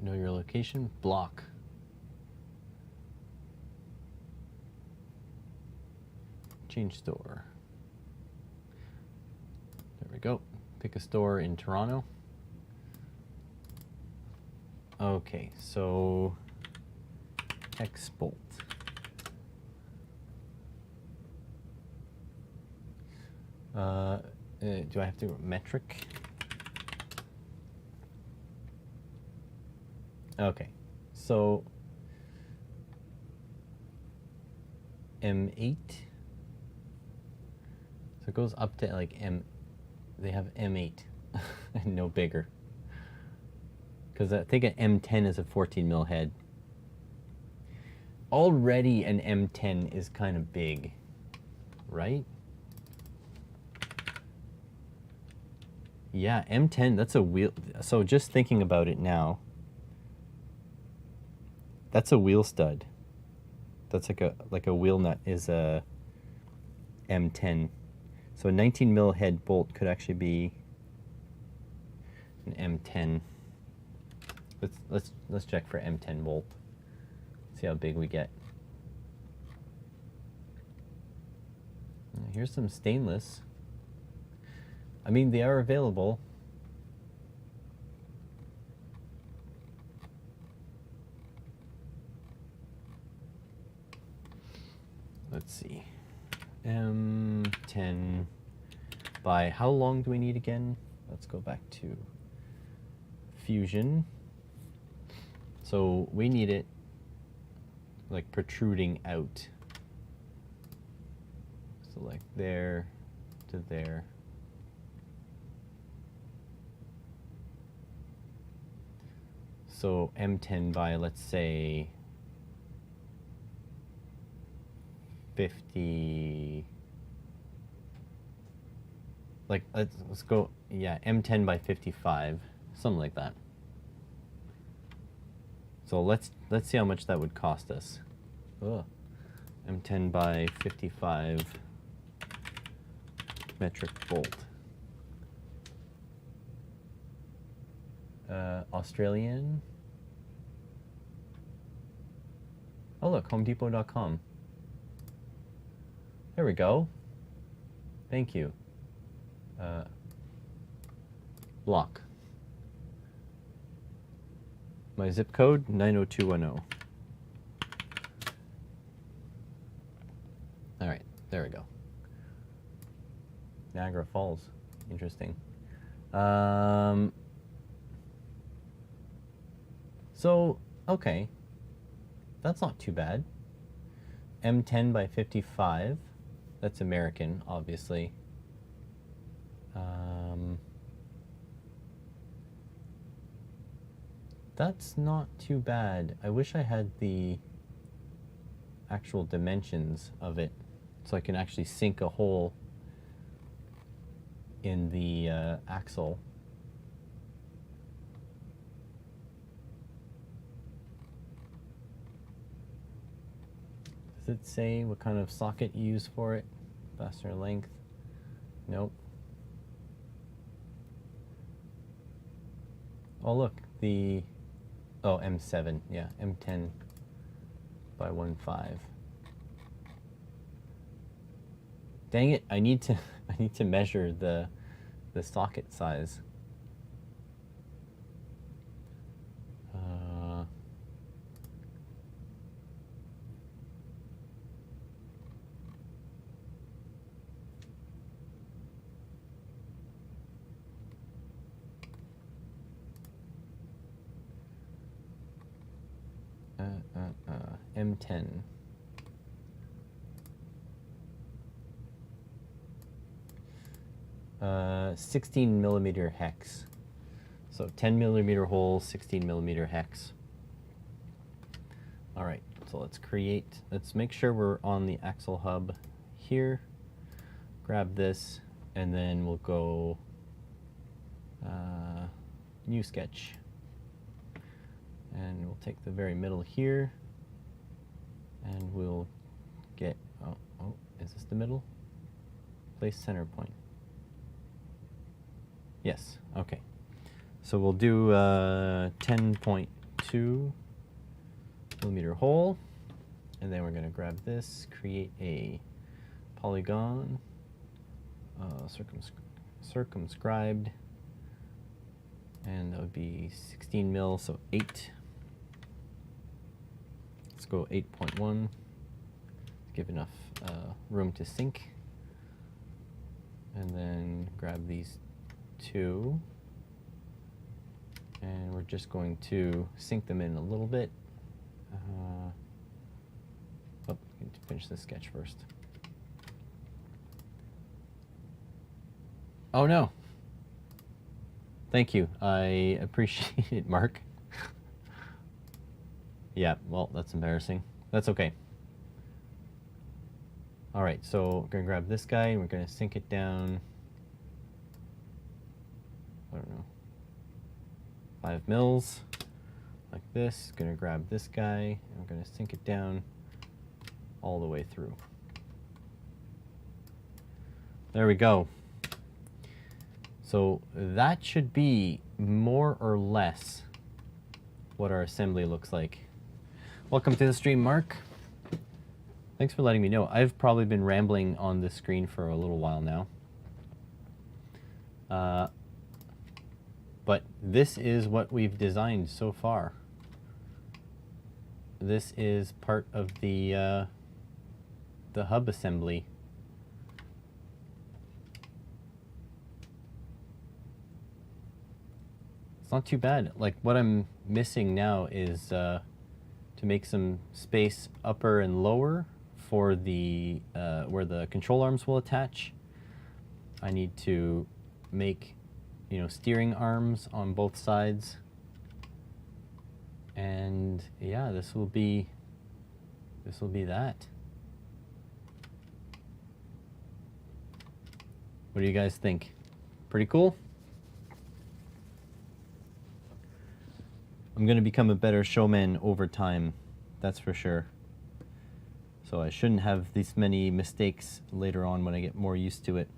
Know your location, block. Change store. There we go. Pick a store in Toronto. Okay, so hex bolt. Do I have to metric? Okay, so M8. So it goes up to like they have M8 and no bigger. Because I think an M10 is a 14 mil head. Already an M10 is kind of big, right? Yeah, M10, that's a wheel. So just thinking about it now, that's a wheel stud. That's like a wheel nut is a M10. So a 19 mil head bolt could actually be an M10. Let's check for M10 bolt. See how big we get. Here's some stainless. I mean, they are available. Let's see. M10 by how long do we need again? Let's go back to Fusion. So we need it like protruding out. So like there to there. So M10 by, let's say, 50, like let's go, yeah, M10 by 55, something like that. So let's see how much that would cost us. Ugh. M10 by 55 metric bolt. Australian. Oh look, HomeDepot.com. There we go. Thank you. Block. My zip code 90210. All right, there we go. Niagara Falls, interesting. So, okay, that's not too bad. M10 by 55, that's American, obviously. That's not too bad. I wish I had the actual dimensions of it so I can actually sink a hole in the axle. Does it say what kind of socket you use for it? Fastener length? Nope. Oh look, the M7, yeah, M10 by 1.5. Dang it! I need to measure the socket size. M10. Uh, 16 millimeter hex. So 10 millimeter hole, 16 millimeter hex. All right, so let's make sure we're on the axle hub here. Grab this, and then we'll go new sketch. And we'll take the very middle here, and we'll get, oh, is this the middle? Place center point. Yes, okay. So we'll do 10.2 millimeter hole, and then we're going to grab this, create a polygon, circumscribed, and that would be 16 mil, so 8. Let's go 8.1, give enough room to sink, and then grab these two, and we're just going to sink them in a little bit. I need to finish the sketch first. Oh no! Thank you, I appreciate it, Mark. Yeah, well, that's embarrassing. That's okay. All right, so we're gonna grab this guy and we're gonna sink it down, I don't know, 5 mils, like this. Gonna grab this guy and we're gonna sink it down all the way through. There we go. So that should be more or less what our assembly looks like. Welcome to the stream, Mark. Thanks for letting me know. I've probably been rambling on this screen for a little while now. But this is what we've designed so far. This is part of the hub assembly. It's not too bad. Like, what I'm missing now is to make some space upper and lower for the where the control arms will attach. I need to make, you know, steering arms on both sides, and yeah, this will be that. What do you guys think? Pretty cool? I'm gonna become a better showman over time, that's for sure. So I shouldn't have these many mistakes later on when I get more used to it.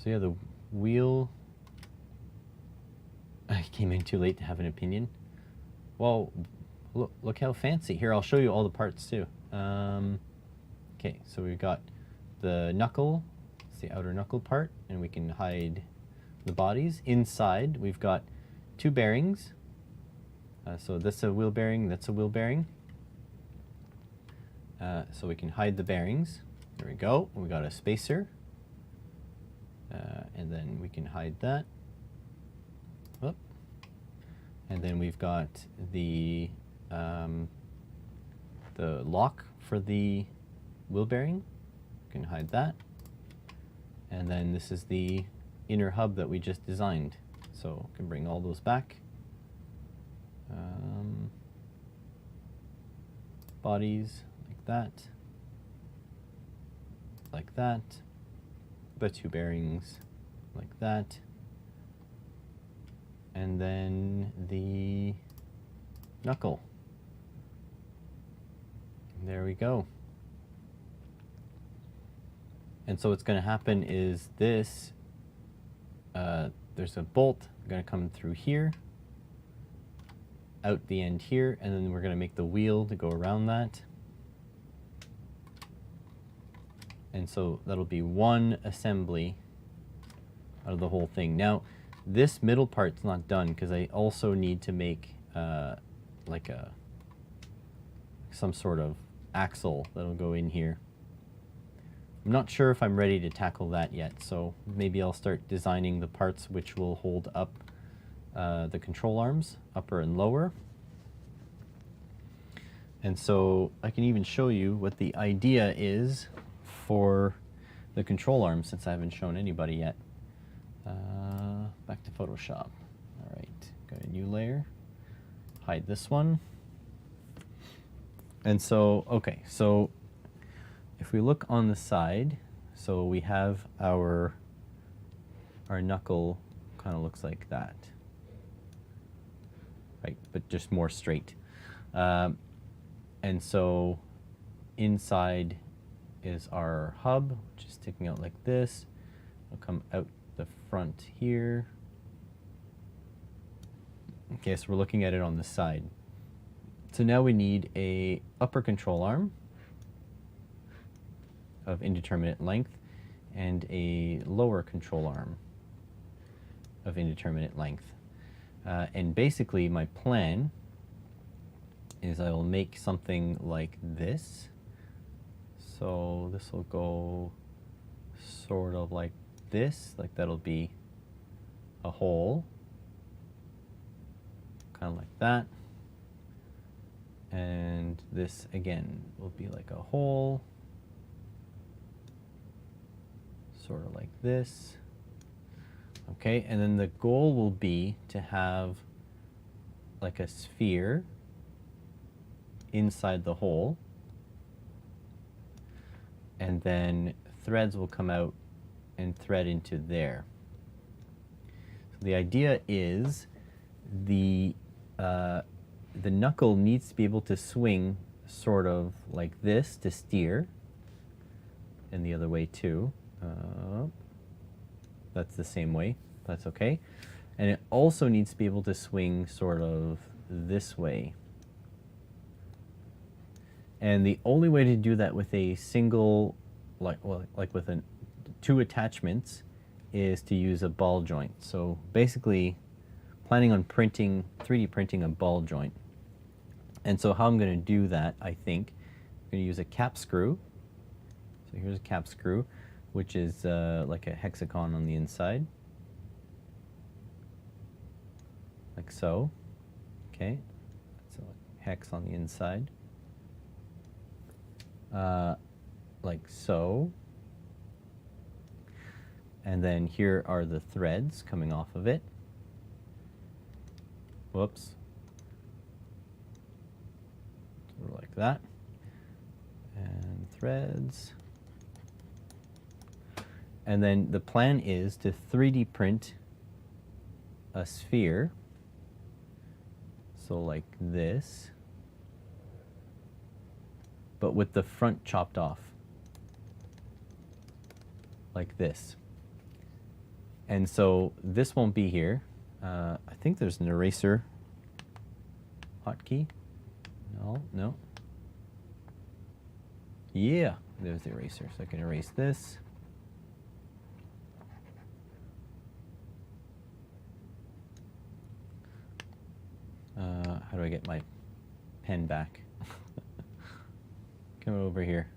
So yeah, the wheel, I came in too late to have an opinion. Well, look how fancy. Here, I'll show you all the parts too. Okay, so we've got the knuckle, it's the outer knuckle part, and we can hide the bodies. Inside, we've got two bearings. So this is a wheel bearing, that's a wheel bearing. So we can hide the bearings. There we go. We got a spacer. And then we can hide that. Whoop. And then we've got the lock for the wheel bearing. We can hide that. And then this is the inner hub that we just designed. So we can bring all those back. Bodies like that, the two bearings like that, and then the knuckle. There we go. And so what's going to happen is this, there's a bolt going to come through here, out the end here, and then we're going to make the wheel to go around that. And so that'll be one assembly out of the whole thing. Now, this middle part's not done because I also need to make like some sort of axle that'll go in here. I'm not sure if I'm ready to tackle that yet, so maybe I'll start designing the parts which will hold up the control arms, upper and lower. And so I can even show you what the idea is for the control arms, since I haven't shown anybody yet. Back to Photoshop. All right, got a new layer. Hide this one. And so, okay, so if we look on the side, so we have our knuckle kind of looks like that. Right, but just more straight. And so inside is our hub, which is sticking out like this. It'll come out the front here. Okay, so we're looking at it on the side. So now we need a upper control arm of indeterminate length and a lower control arm of indeterminate length. And basically my plan is I will make something like this. So this will go sort of like this, like that'll be a hole, kind of like that. And this again will be like a hole, sort of like this. Okay, and then the goal will be to have like a sphere inside the hole, and then threads will come out and thread into there. So the idea is the knuckle needs to be able to swing sort of like this to steer, and the other way too. That's the same way, that's okay. And it also needs to be able to swing sort of this way. And the only way to do that with a single, like with two attachments, is to use a ball joint. So basically, planning on 3D printing a ball joint. And so how I'm going to do that, I think, I'm going to use a cap screw. So here's a cap screw, which is like a hexagon on the inside, like so. Okay, so hex on the inside, like so. And then here are the threads coming off of it. Whoops. Sort of like that. And threads. And then the plan is to 3D print a sphere. So like this, but with the front chopped off, like this. And so this won't be here. I think there's an eraser hotkey. No. Yeah, there's the eraser. So I can erase this. How do I get my pen back? Come over here.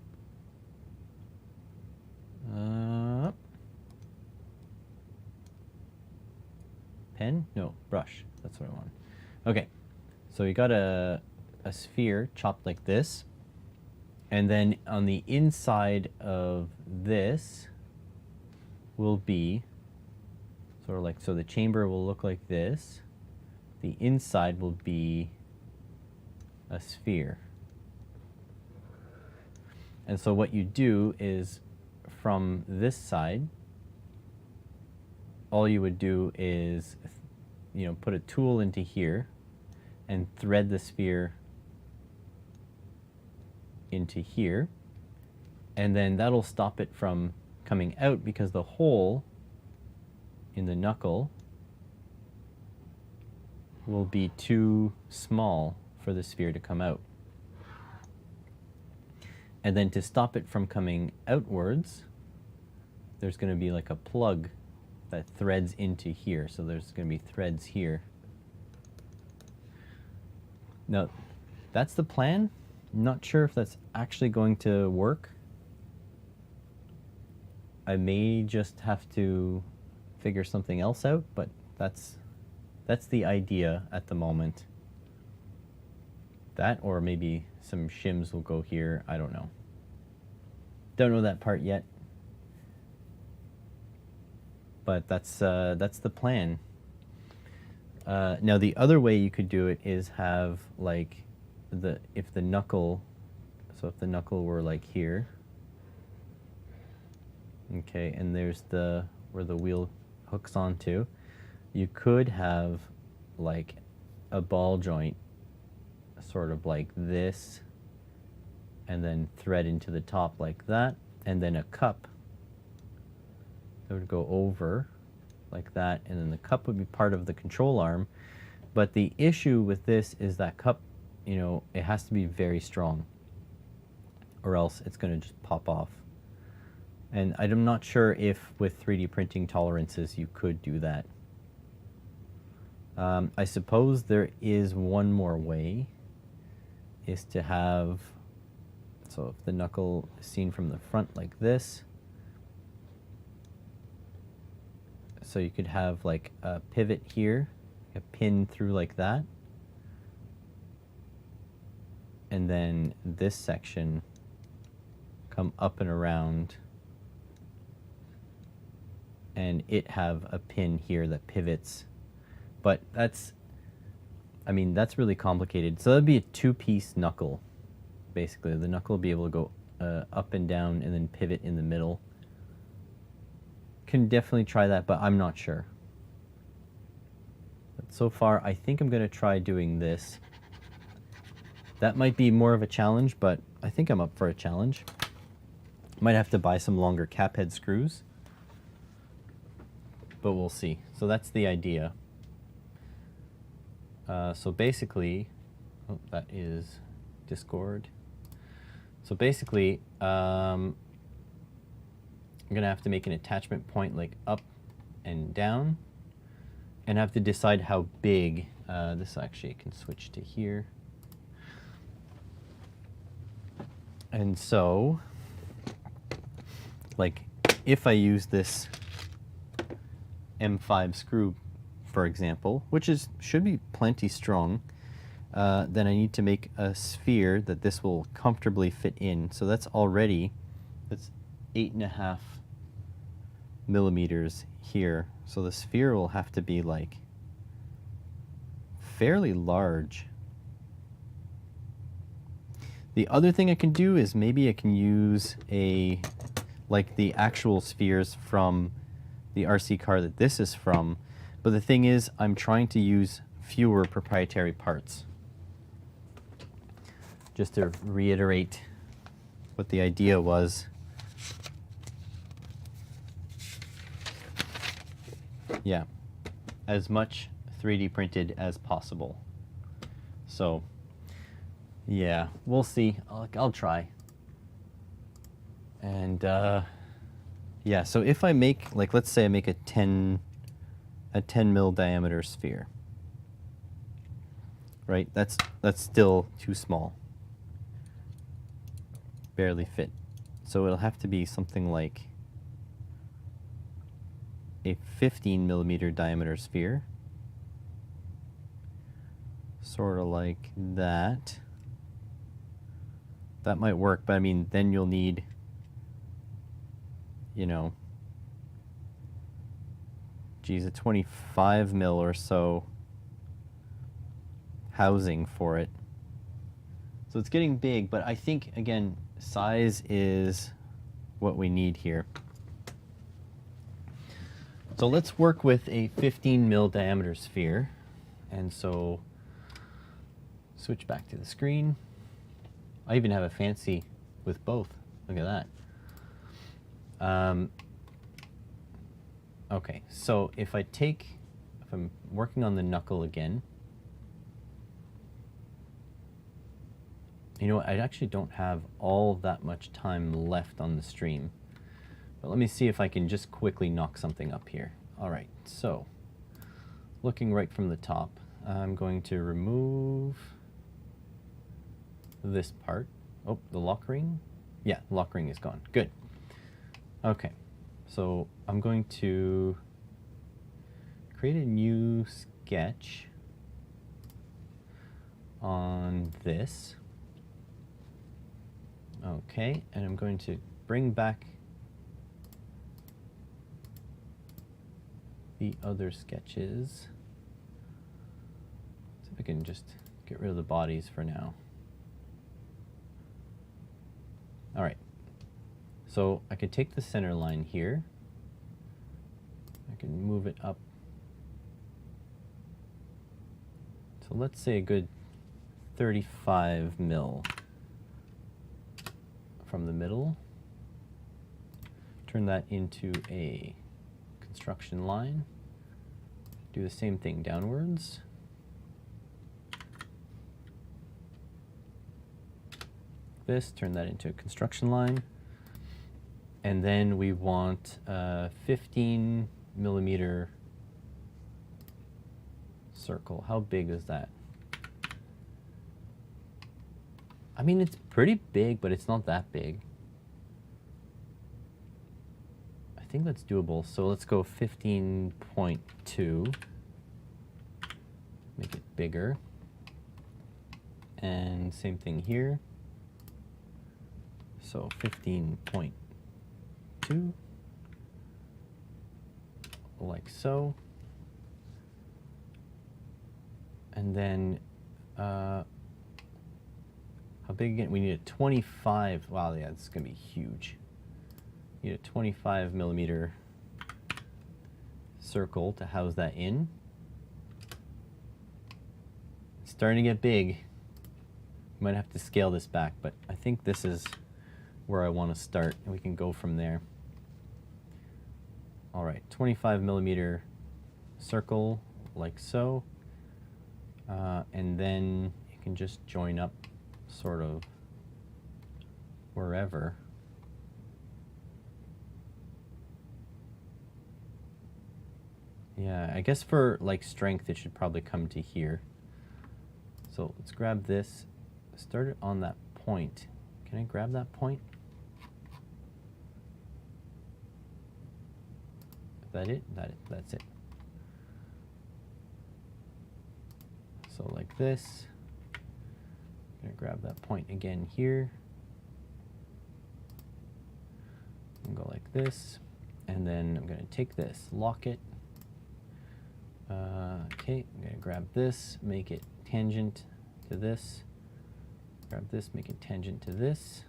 Pen? No, brush. That's what I want. Okay, so you got a sphere chopped like this. And then on the inside of this will be sort of like, so the chamber will look like this. The inside will be a sphere. And so what you do is from this side, all you would do is, you know, put a tool into here and thread the sphere into here, and then that'll stop it from coming out because the hole in the knuckle will be too small for the sphere to come out. And then to stop it from coming outwards, there's going to be like a plug that threads into here. So there's going to be threads here. Now, that's the plan. I'm not sure if that's actually going to work. I may just have to figure something else out, but that's the idea at the moment. That, or maybe some shims will go here. I don't know. Don't know that part yet. But that's the plan. Now the other way you could do it is have like if the knuckle were like here. Okay, and there's where the wheel hooks onto. You could have like a ball joint sort of like this, and then thread into the top like that, and then a cup that would go over like that, and then the cup would be part of the control arm. But the issue with this is that cup, you know, it has to be very strong, or else it's going to just pop off. And I'm not sure if with 3D printing tolerances you could do that. I suppose there is one more way, is to have, so if the knuckle is seen from the front like this, so you could have like a pivot here, a pin through like that, and then this section come up and around, and it have a pin here that pivots. But that's really complicated. So that'd be a two-piece knuckle, basically. The knuckle will be able to go up and down and then pivot in the middle. Can definitely try that, but I'm not sure. But so far, I think I'm going to try doing this. That might be more of a challenge, but I think I'm up for a challenge. Might have to buy some longer cap head screws, but we'll see. So that's the idea. So basically, oh, that is Discord. So basically, I'm gonna have to make an attachment point like up and down, and have to decide how big. This actually can switch to here. And so, like, if I use this M5 screw, for example, which should be plenty strong, then I need to make a sphere that this will comfortably fit in. So that's 8.5 millimeters here. So the sphere will have to be like fairly large. The other thing I can do is maybe I can use like the actual spheres from the RC car that this is from. But the thing is, I'm trying to use fewer proprietary parts. Just to reiterate what the idea was. Yeah, as much 3D printed as possible. So yeah, we'll see. I'll try. And yeah, so if I make, like, let's say I make a 10 mil diameter sphere, right? That's still too small. Barely fit. So it'll have to be something like a 15 millimeter diameter sphere. Sort of like that. That might work, but I mean, then you'll need, you know, geez, a 25 mil or so housing for it. So it's getting big, but I think, again, size is what we need here. So let's work with a 15 mil diameter sphere. And so switch back to the screen. I even have a fancy with both. Look at that. Okay, so if I'm working on the knuckle again, you know what, I actually don't have all that much time left on the stream. But let me see if I can just quickly knock something up here. All right, so looking right from the top, I'm going to remove this part. Oh, the lock ring? Yeah, the lock ring is gone. Good. Okay, so I'm going to create a new sketch on this. Okay, and I'm going to bring back the other sketches. See if I can just get rid of the bodies for now. All right, so I could take the center line here. I can move it up. So let's say a good 35 mil from the middle. Turn that into a construction line. Do the same thing downwards. This, turn that into a construction line. And then we want a 15 millimeter circle. How big is that? I mean, it's pretty big, but it's not that big. I think that's doable. So let's go 15.2. Make it bigger. And same thing here. So 15.2. Like so. And then how big again? We need a 25. Wow, yeah, this is gonna be huge. You need a 25 millimeter circle to house that in. It's starting to get big. Might have to scale this back, but I think this is where I want to start, and we can go from there. All right, 25 millimeter circle, like so. And then you can just join up sort of wherever. Yeah, I guess for like strength, it should probably come to here. So let's grab this, start it on that point. Can I grab that point? Is that it? That's it. So like this. I'm gonna grab that point again here. And go like this. And then I'm gonna take this, lock it. Okay, I'm gonna grab this, make it tangent to this. Grab this, make it tangent to this.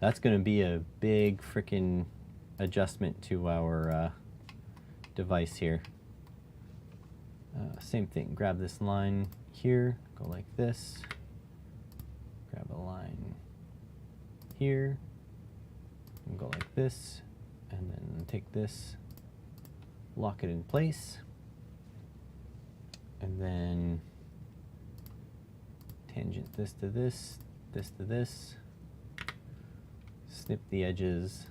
That's gonna be a big frickin' adjustment to our device here. Same thing, grab this line here, go like this. Grab a line here, and go like this. And then take this, lock it in place. And then tangent this to this, this to this. Snip the edges.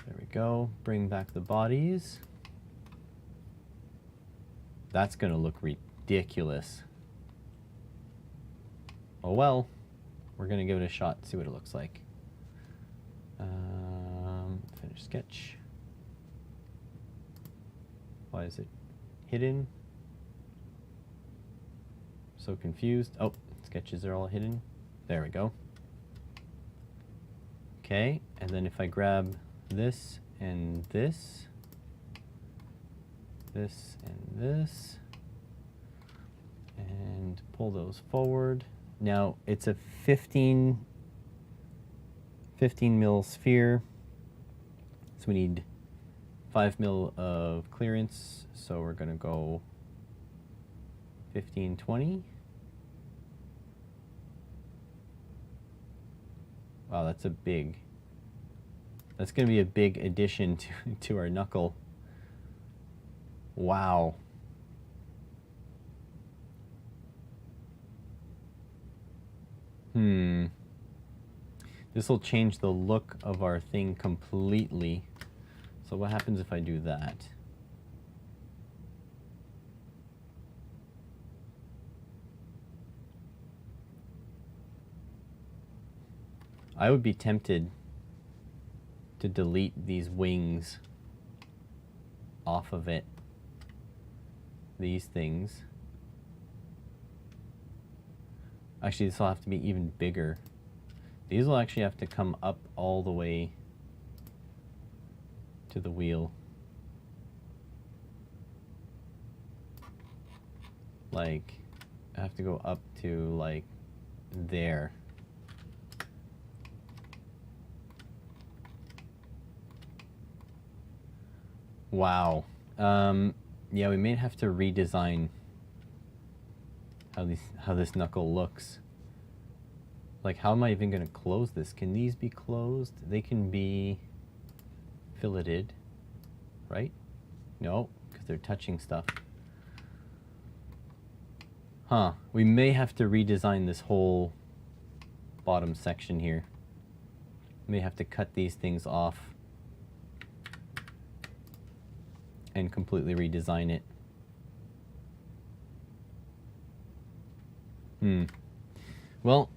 There we go. Bring back the bodies. That's going to look ridiculous. Oh well, we're going to give it a shot, see what it looks like. Finish sketch. Why is it hidden? So confused. Oh, sketches are all hidden. There we go. Okay, and then if I grab this and this, this and this, and pull those forward. Now it's a 15 mil sphere, so we need 5 mil of clearance, so we're going to go 15, 20. Wow, that's going to be a big addition to our knuckle. Wow. This will change the look of our thing completely. So what happens if I do that? I would be tempted to delete these wings off of it. These things. Actually, this will have to be even bigger. These will actually have to come up all the way to the wheel. Like, I have to go up to like there. Wow. Yeah, we may have to redesign how this knuckle looks. Like, how am I even going to close this? Can these be closed? They can be filleted, right? No, because they're touching stuff. Huh. We may have to redesign this whole bottom section here. May have to cut these things off and completely redesign it. Well,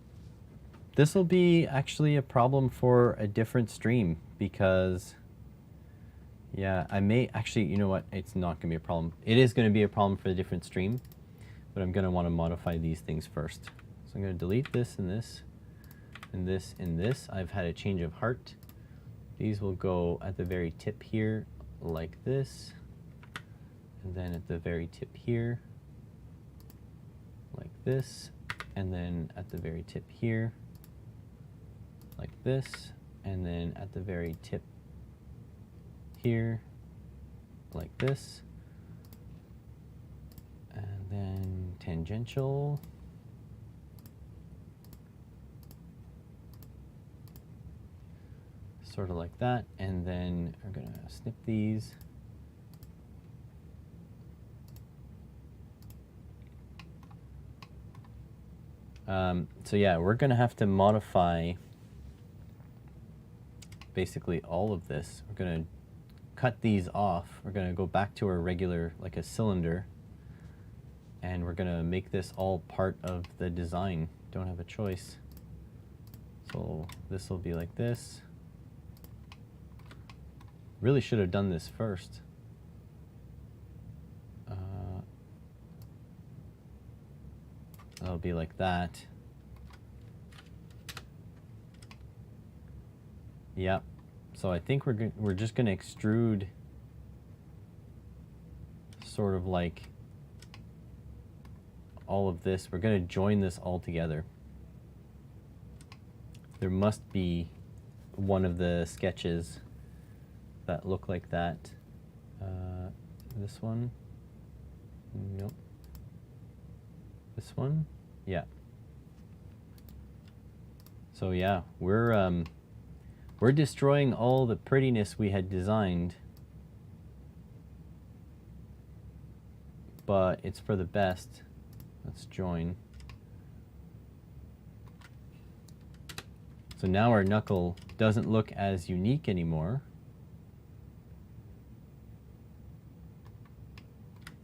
this will be actually a problem for a different stream because, yeah, I may actually, you know what? It's not going to be a problem. It is going to be a problem for a different stream, but I'm going to want to modify these things first. So I'm going to delete this and this and this and this. I've had a change of heart. These will go at the very tip here like this, and then at the very tip here like this, and then at the very tip here like this, and then at the very tip here like this, and then tangential, sort of like that, and then we're gonna snip these. So yeah, we're gonna have to modify basically all of this. We're gonna cut these off. We're gonna go back to our regular, like a cylinder, and we're gonna make this all part of the design. Don't have a choice. So this will be like this. Really should have done this first. That'll be like that. Yep. So I think we're just gonna extrude sort of like all of this. We're gonna join this all together. There must be one of the sketches that look like that. This one? Nope. This one? Yeah. So yeah, we're We're destroying all the prettiness we had designed. But it's for the best. Let's join. So now our knuckle doesn't look as unique anymore.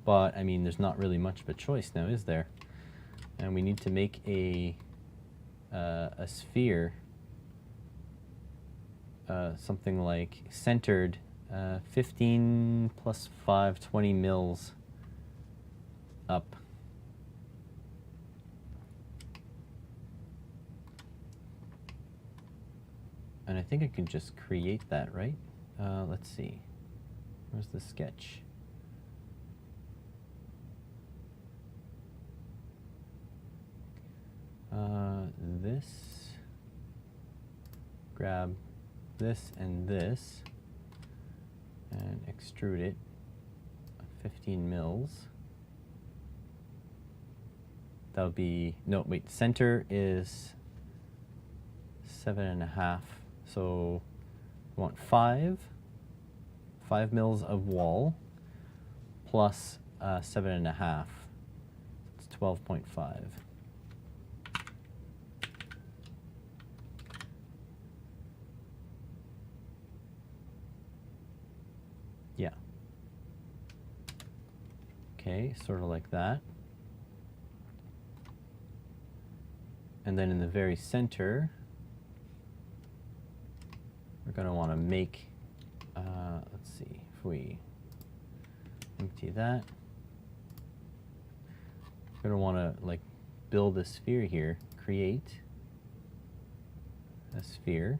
But, I mean, there's not really much of a choice now, is there? And we need to make a sphere, something like centered, 15 plus 5, 20 mils up. And I think I can just create that, right? Let's see. Where's the sketch? This. Grab this and this. And extrude it. 15 mils. That would be, no, wait, center is 7.5. So we want 5 mils of wall plus 7.5. It's 12.5. Yeah. Okay, sort of like that. And then in the very center, we're going to want to make, let's see, if we empty that, we're going to want to like build a sphere here, create a sphere.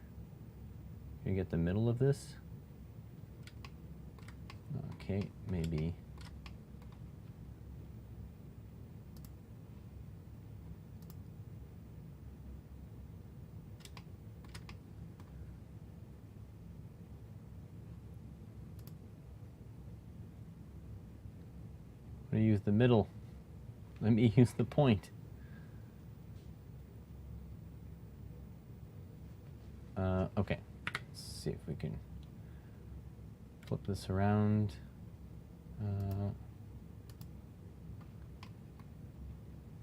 Can you get the middle of this? Okay, maybe. I'm going to use the middle. Let me use the point. Okay, let's see if we can flip this around.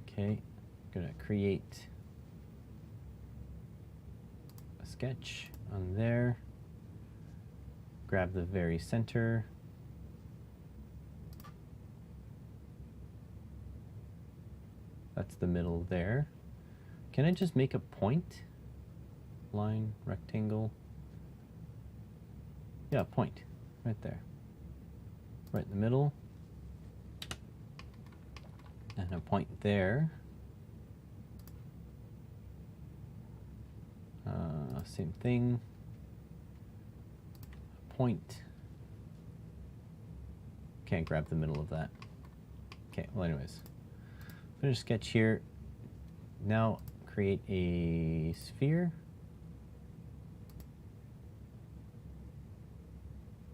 Okay, gonna create a sketch on there. Grab the very center. That's the middle there. Can I just make a point? Line, rectangle. Yeah, point. Right there. Right in the middle. And a point there. Same thing. A point. Can't grab the middle of that. Okay, well anyways. Finish sketch here. Now create a sphere.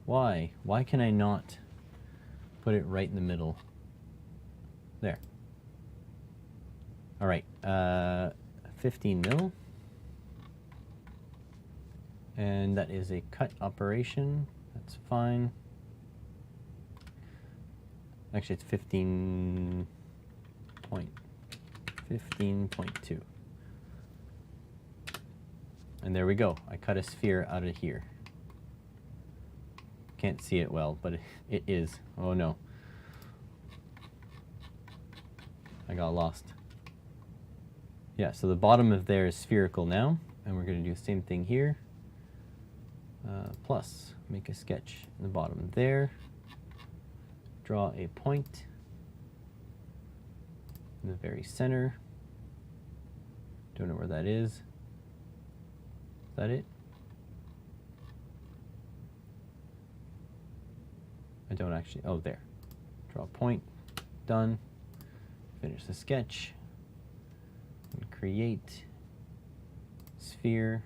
Why? Why can I not put it right in the middle? There. All right, 15 mil. And that is a cut operation. That's fine. Actually, it's 15.2. And there we go. I cut a sphere out of here. Can't see it well, but it is. Oh no. I got lost. Yeah, so the bottom of there is spherical now, and we're going to do the same thing here. Plus, make a sketch in the bottom there. Draw a point in the very center. Don't know where that is. Is that it? I don't actually, oh there. Draw a point, done. Finish the sketch. And create sphere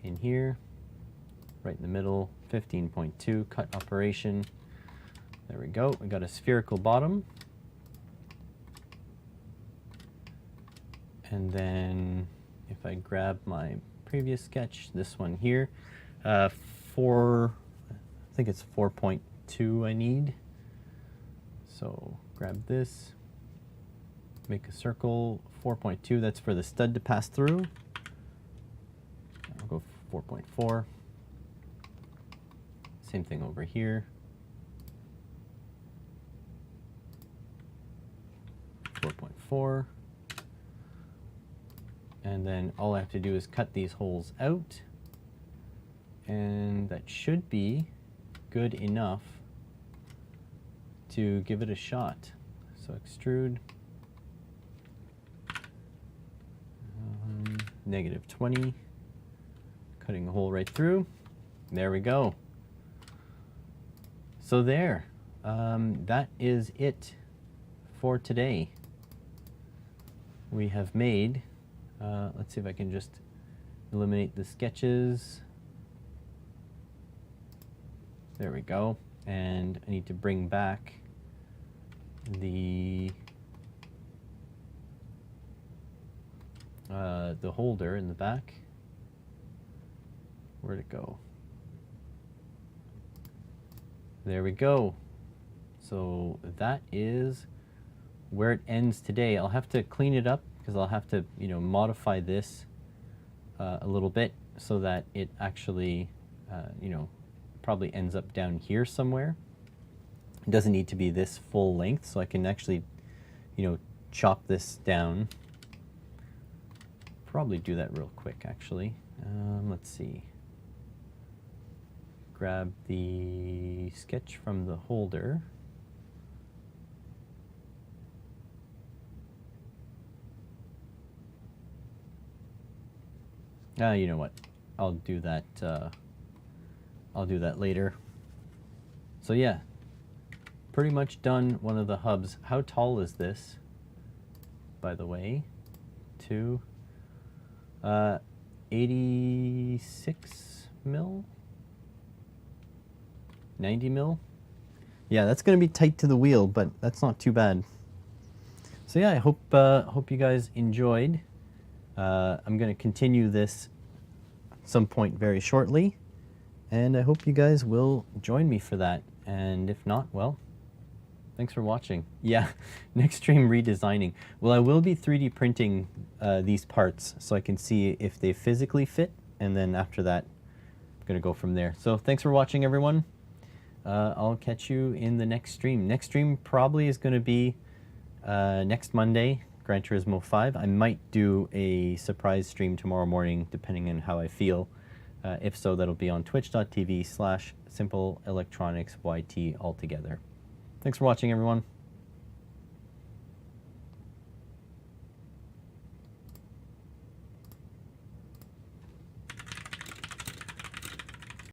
in here, right in the middle, 15.2, cut operation. There we go, we got a spherical bottom. And then if I grab my previous sketch, this one here. I think it's 4.2 I need. So grab this, make a circle, 4.2, that's for the stud to pass through. I'll go 4.4. Same thing over here. 4.4. And then all I have to do is cut these holes out. And that should be good enough to give it a shot. So extrude. -20. Cutting a hole right through. There we go. So there. That is it for today. We have made, let's see if I can just eliminate the sketches. There we go. And I need to bring back the holder in the back. Where'd it go? There we go. So that is where it ends today. I'll have to clean it up because I'll have to, modify this a little bit so that it actually, probably ends up down here somewhere. It doesn't need to be this full length, so I can actually, chop this down. Probably do that real quick, actually. Let's see. Grab the sketch from the holder. You know what? I'll do that. I'll do that later. So yeah, pretty much done one of the hubs. How tall is this, by the way? 86 mil? 90 mil? Yeah, that's going to be tight to the wheel, but that's not too bad. So yeah, I hope you guys enjoyed. I'm going to continue this at some point very shortly, and I hope you guys will join me for that. And if not, well, thanks for watching. Yeah, next stream redesigning. Well, I will be 3D printing these parts so I can see if they physically fit, and then after that, I'm going to go from there. So thanks for watching, everyone. I'll catch you in the next stream. Next stream probably is going to be next Monday, Gran Turismo 5. I might do a surprise stream tomorrow morning, depending on how I feel. If so, that'll be on twitch.tv/SimpleElectronicsYT altogether. Thanks for watching, everyone.